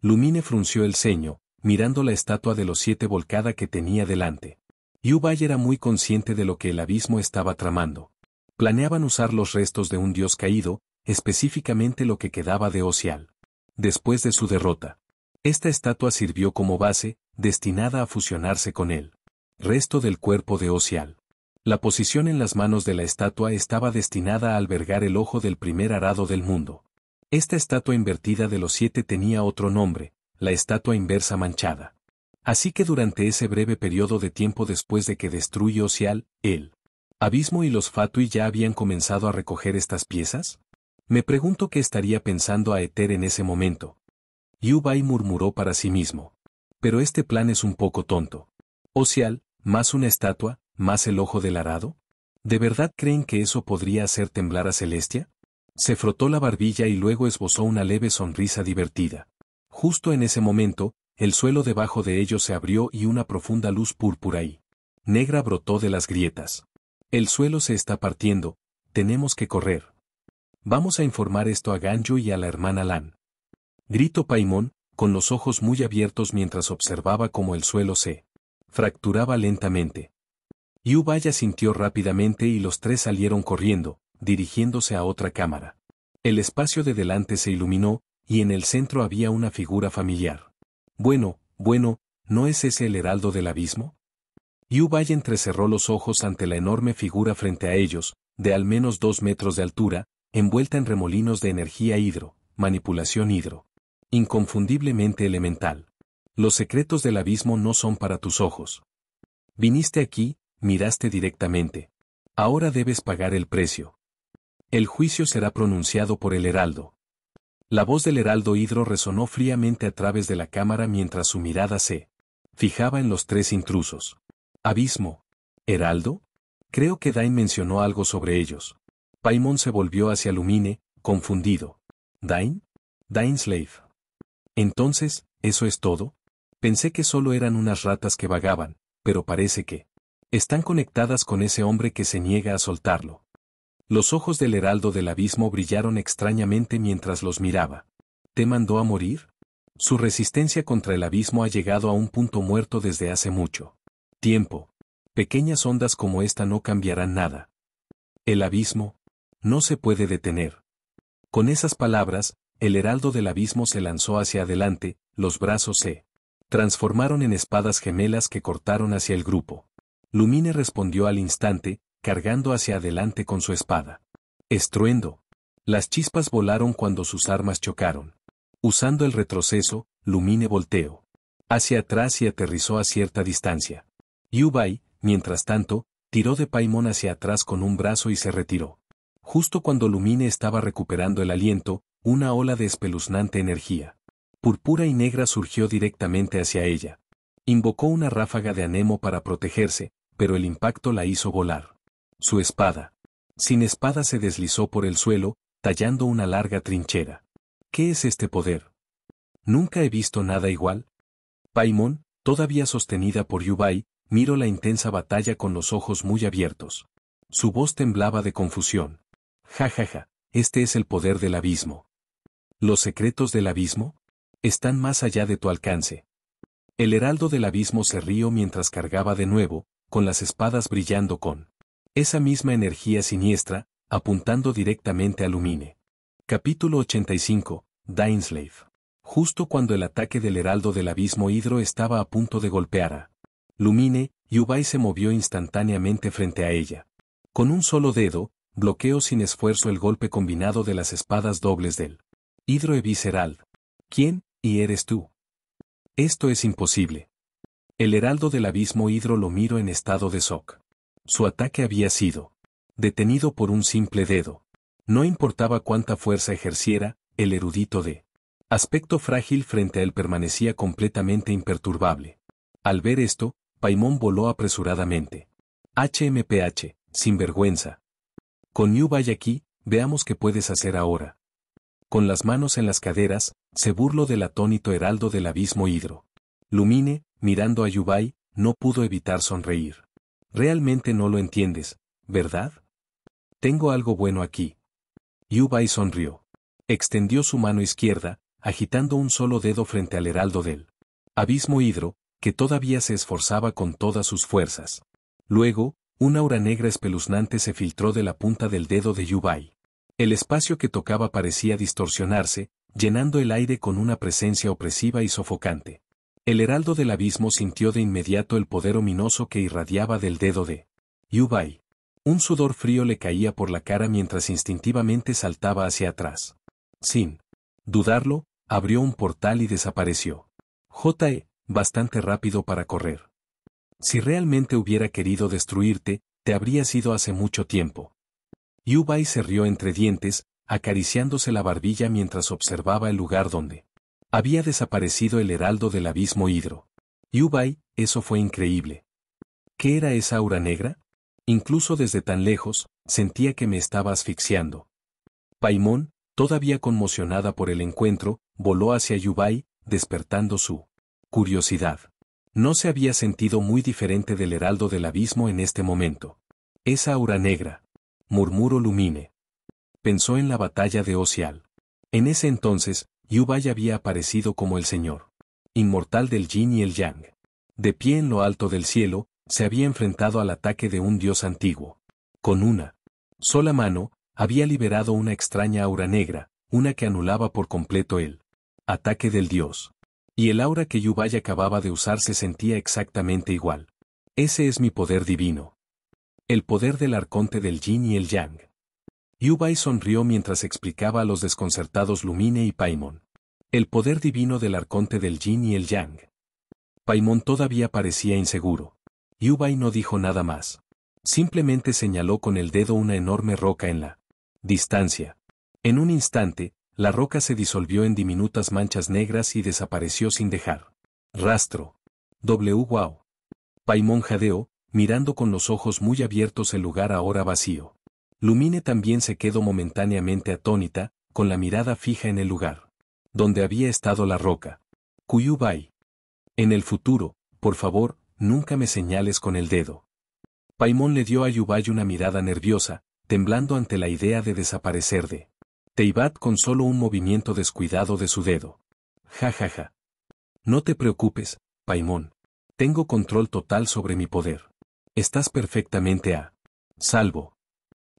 Lumine frunció el ceño, mirando la estatua de los 7 volcada que tenía delante. Yu-Bai era muy consciente de lo que el abismo estaba tramando. Planeaban usar los restos de un dios caído, específicamente lo que quedaba de Osial. Después de su derrota, esta estatua sirvió como base, destinada a fusionarse con él. Resto del cuerpo de Osial. La posición en las manos de la estatua estaba destinada a albergar el ojo del primer arado del mundo. Esta estatua invertida de los 7 tenía otro nombre, la estatua inversa manchada. Así que durante ese breve periodo de tiempo después de que destruye Osial, el abismo y los Fatui ya habían comenzado a recoger estas piezas. Me pregunto qué estaría pensando Aether en ese momento. Yu-Bai murmuró para sí mismo. Pero este plan es un poco tonto. Osial, más una estatua, más el ojo del arado. ¿De verdad creen que eso podría hacer temblar a Celestia? Se frotó la barbilla y luego esbozó una leve sonrisa divertida. Justo en ese momento, el suelo debajo de ellos se abrió y una profunda luz púrpura y negra brotó de las grietas. El suelo se está partiendo, tenemos que correr. Vamos a informar esto a Ganyu y a la hermana Lan. Gritó Paimon, con los ojos muy abiertos mientras observaba cómo el suelo se fracturaba lentamente. Yu-Bai asintió rápidamente y los 3 salieron corriendo, dirigiéndose a otra cámara. El espacio de delante se iluminó, y en el centro había una figura familiar. Bueno, ¿no es ese el heraldo del abismo? Yu-Bai entrecerró los ojos ante la enorme figura frente a ellos, de al menos 2 metros de altura, envuelta en remolinos de energía manipulación inconfundiblemente elemental. Los secretos del abismo no son para tus ojos. Viniste aquí, miraste directamente. Ahora debes pagar el precio. El juicio será pronunciado por el heraldo. La voz del heraldo Hidro resonó fríamente a través de la cámara mientras su mirada se fijaba en los 3 intrusos. ¿Abismo? ¿Heraldo? Creo que Dain mencionó algo sobre ellos. Paimon se volvió hacia Lumine, confundido. ¿Dain? Dainslave. Entonces, ¿eso es todo? Pensé que solo eran unas ratas que vagaban, pero parece que están conectadas con ese hombre que se niega a soltarlo. Los ojos del heraldo del abismo brillaron extrañamente mientras los miraba. ¿Te mandó a morir? Su resistencia contra el abismo ha llegado a un punto muerto desde hace mucho tiempo. Pequeñas ondas como esta no cambiarán nada. El abismo no se puede detener. Con esas palabras, el heraldo del abismo se lanzó hacia adelante, los brazos se transformaron en espadas gemelas que cortaron hacia el grupo. Lumine respondió al instante, cargando hacia adelante con su espada. Estruendo. Las chispas volaron cuando sus armas chocaron. Usando el retroceso, Lumine volteó hacia atrás y aterrizó a cierta distancia. Yu-Bai, mientras tanto, tiró de Paimon hacia atrás con un brazo y se retiró. Justo cuando Lumine estaba recuperando el aliento, una ola de espeluznante energía púrpura y negra surgió directamente hacia ella. Invocó una ráfaga de anemo para protegerse, pero el impacto la hizo volar. Su espada, sin espada, se deslizó por el suelo, tallando una larga trinchera. ¿Qué es este poder? Nunca he visto nada igual. Paimon, todavía sostenida por Yu-Bai, miró la intensa batalla con los ojos muy abiertos. Su voz temblaba de confusión. Ja, este es el poder del abismo. ¿Los secretos del abismo? Están más allá de tu alcance. El heraldo del abismo se rió mientras cargaba de nuevo, con las espadas brillando con esa misma energía siniestra, apuntando directamente a Lumine. Capítulo 85, Dainslave. Justo cuando el ataque del heraldo del abismo Hidro estaba a punto de golpear a Lumine, Yu-Bai se movió instantáneamente frente a ella. Con un solo dedo, bloqueó sin esfuerzo el golpe combinado de las espadas dobles del Hidro e Visceral. ¿Quién, y eres tú? Esto es imposible. El heraldo del abismo Hidro lo miró en estado de shock. Su ataque había sido detenido por un simple dedo. No importaba cuánta fuerza ejerciera, el erudito de aspecto frágil frente a él permanecía completamente imperturbable. Al ver esto, Paimon voló apresuradamente. HMPH, sinvergüenza. Con Yu-Bai aquí, veamos qué puedes hacer ahora. Con las manos en las caderas, se burló del atónito heraldo del abismo Hidro. Lumine, mirando a Yubai, no pudo evitar sonreír. Realmente no lo entiendes, ¿verdad? Tengo algo bueno aquí. Yubai sonrió. Extendió su mano izquierda, agitando un solo dedo frente al heraldo del abismo Hidro, que todavía se esforzaba con todas sus fuerzas. Luego, una aura negra espeluznante se filtró de la punta del dedo de Yubai. El espacio que tocaba parecía distorsionarse, llenando el aire con una presencia opresiva y sofocante. El heraldo del abismo sintió de inmediato el poder ominoso que irradiaba del dedo de Yubai. Un sudor frío le caía por la cara mientras instintivamente saltaba hacia atrás. Sin dudarlo, abrió un portal y desapareció. Bastante rápido para correr. Si realmente hubiera querido destruirte, te habrías ido hace mucho tiempo. Yubai se rió entre dientes, acariciándose la barbilla mientras observaba el lugar donde había desaparecido el heraldo del abismo Hidro. Yubai, eso fue increíble. ¿Qué era esa aura negra? Incluso desde tan lejos, sentía que me estaba asfixiando. Paimon, todavía conmocionada por el encuentro, voló hacia Yubai, despertando su curiosidad. No se había sentido muy diferente del heraldo del abismo en este momento. Esa aura negra, murmuró Lumine. Pensó en la batalla de Ocial. En ese entonces, Yubai había aparecido como el señor inmortal del yin y el yang. De pie en lo alto del cielo, se había enfrentado al ataque de un dios antiguo. Con una sola mano, había liberado una extraña aura negra, una que anulaba por completo el ataque del dios. Y el aura que Yubai acababa de usar se sentía exactamente igual. Ese es mi poder divino. El poder del arconte del yin y el yang. Yubai sonrió mientras explicaba a los desconcertados Lumine y Paimon. El poder divino del arconte del yin y el yang. Paimon todavía parecía inseguro. Yubai no dijo nada más. Simplemente señaló con el dedo una enorme roca en la distancia. En un instante, la roca se disolvió en diminutas manchas negras y desapareció sin dejar rastro. Wow. Paimon jadeó, mirando con los ojos muy abiertos el lugar ahora vacío. Lumine también se quedó momentáneamente atónita, con la mirada fija en el lugar donde había estado la roca. Yubai. En el futuro, por favor, nunca me señales con el dedo. Paimon le dio a Yubai una mirada nerviosa, temblando ante la idea de desaparecer de Teyvat con solo un movimiento descuidado de su dedo. Ja. No te preocupes, Paimon. Tengo control total sobre mi poder. Estás perfectamente a salvo.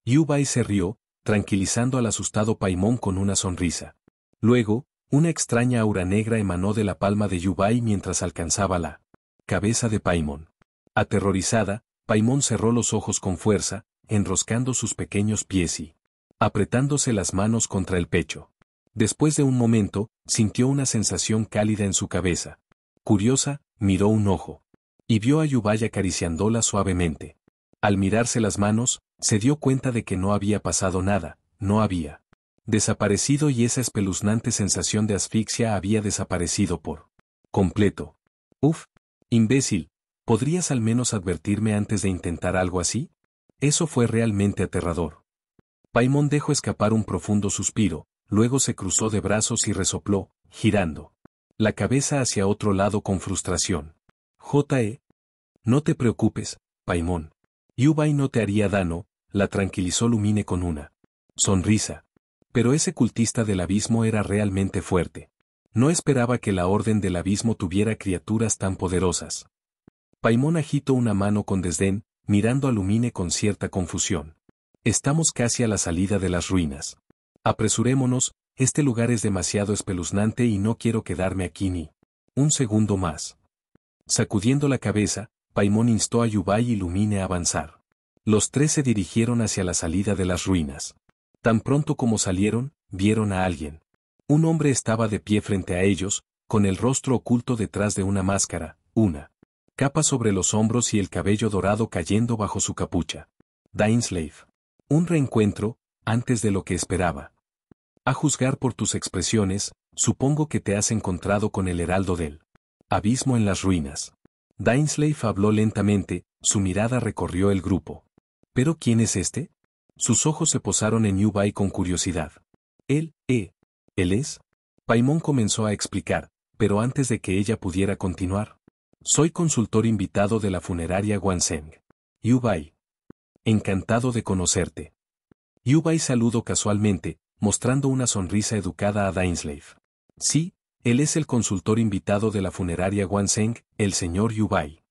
Yubai se rió, tranquilizando al asustado Paimon con una sonrisa. Luego, una extraña aura negra emanó de la palma de Yubai mientras alcanzaba la cabeza de Paimon. Aterrorizada, Paimon cerró los ojos con fuerza, enroscando sus pequeños pies y apretándose las manos contra el pecho. Después de un momento, sintió una sensación cálida en su cabeza. Curiosa, miró un ojo. Y vio a Yubai acariciándola suavemente. Al mirarse las manos, se dio cuenta de que no había pasado nada, no había desaparecido y esa espeluznante sensación de asfixia había desaparecido por completo. Imbécil, ¿podrías al menos advertirme antes de intentar algo así? Eso fue realmente aterrador. Paimon dejó escapar un profundo suspiro, luego se cruzó de brazos y resopló, girando la cabeza hacia otro lado con frustración. No te preocupes, Paimon. Yubai no te haría daño, la tranquilizó Lumine con una sonrisa. Pero ese cultista del abismo era realmente fuerte. No esperaba que la Orden del Abismo tuviera criaturas tan poderosas. Paimon agitó una mano con desdén, mirando a Lumine con cierta confusión. Estamos casi a la salida de las ruinas. Apresurémonos, este lugar es demasiado espeluznante y no quiero quedarme aquí ni un segundo más. Sacudiendo la cabeza, Paimon instó a Yubai y Lumine a avanzar. Los tres se dirigieron hacia la salida de las ruinas. Tan pronto como salieron, vieron a alguien. Un hombre estaba de pie frente a ellos, con el rostro oculto detrás de una máscara, una capa sobre los hombros y el cabello dorado cayendo bajo su capucha. Dainsleif. Un reencuentro, antes de lo que esperaba. A juzgar por tus expresiones, supongo que te has encontrado con el heraldo del abismo en las ruinas. Dainsleif habló lentamente, su mirada recorrió el grupo. ¿Pero quién es este? Sus ojos se posaron en Yubai con curiosidad. Él es. Paimon comenzó a explicar, pero antes de que ella pudiera continuar. Soy consultor invitado de la funeraria Wanseng. Yubai. Encantado de conocerte. Yubai saludó casualmente, mostrando una sonrisa educada a Dainsleif. Sí, él es el consultor invitado de la funeraria Wanseng, el señor Yubai.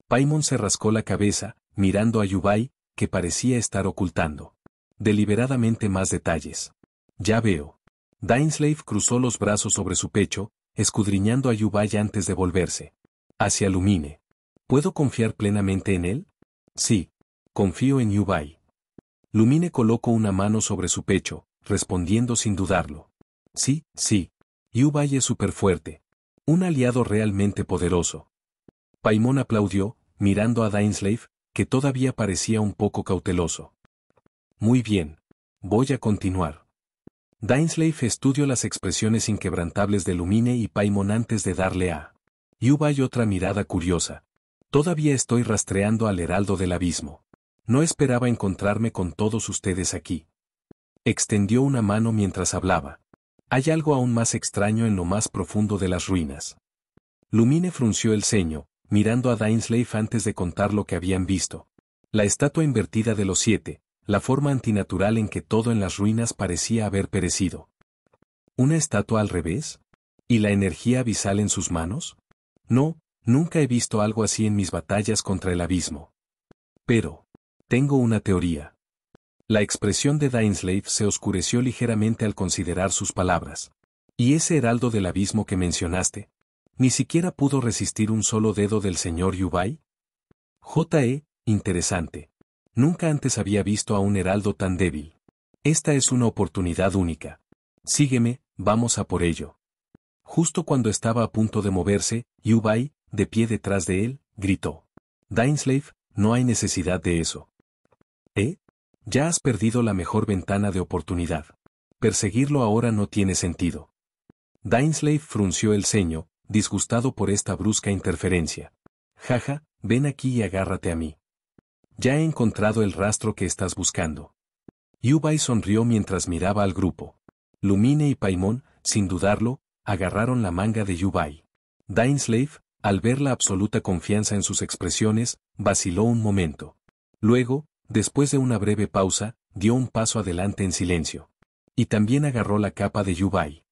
Paimon se rascó la cabeza, mirando a Yubai, que parecía estar ocultando deliberadamente más detalles. Ya veo. Dainsleif cruzó los brazos sobre su pecho, escudriñando a Yubai antes de volverse hacia Lumine. ¿Puedo confiar plenamente en él? Sí, confío en Yubai. Lumine colocó una mano sobre su pecho, respondiendo sin dudarlo. Sí, Yubai es súper fuerte. Un aliado realmente poderoso. Paimon aplaudió, mirando a Dainsleif, que todavía parecía un poco cauteloso. Muy bien. Voy a continuar. Dainsleif estudió las expresiones inquebrantables de Lumine y Paimon antes de darle a Yubai otra mirada curiosa. Todavía estoy rastreando al heraldo del abismo. No esperaba encontrarme con todos ustedes aquí. Extendió una mano mientras hablaba. Hay algo aún más extraño en lo más profundo de las ruinas. Lumine frunció el ceño, mirando a Dainsleif antes de contar lo que habían visto. La estatua invertida de los 7, la forma antinatural en que todo en las ruinas parecía haber perecido. ¿Una estatua al revés? ¿Y la energía abisal en sus manos? No, nunca he visto algo así en mis batallas contra el abismo. Pero tengo una teoría. La expresión de Dainsleif se oscureció ligeramente al considerar sus palabras. ¿Y ese heraldo del abismo que mencionaste? ¿Ni siquiera pudo resistir un solo dedo del señor Yubai? Interesante. Nunca antes había visto a un heraldo tan débil. Esta es una oportunidad única. Sígueme, vamos a por ello. Justo cuando estaba a punto de moverse, Yubai, de pie detrás de él, gritó. Dainsleif, no hay necesidad de eso. Ya has perdido la mejor ventana de oportunidad. Perseguirlo ahora no tiene sentido. Dainsleif frunció el ceño, disgustado por esta brusca interferencia. Jaja, ven aquí y agárrate a mí. Ya he encontrado el rastro que estás buscando. Yubai sonrió mientras miraba al grupo. Lumine y Paimon, sin dudarlo, agarraron la manga de Yubai. Dainsleif, al ver la absoluta confianza en sus expresiones, vaciló un momento. Luego, después de una breve pausa, dio un paso adelante en silencio. Y también agarró la capa de Yubai.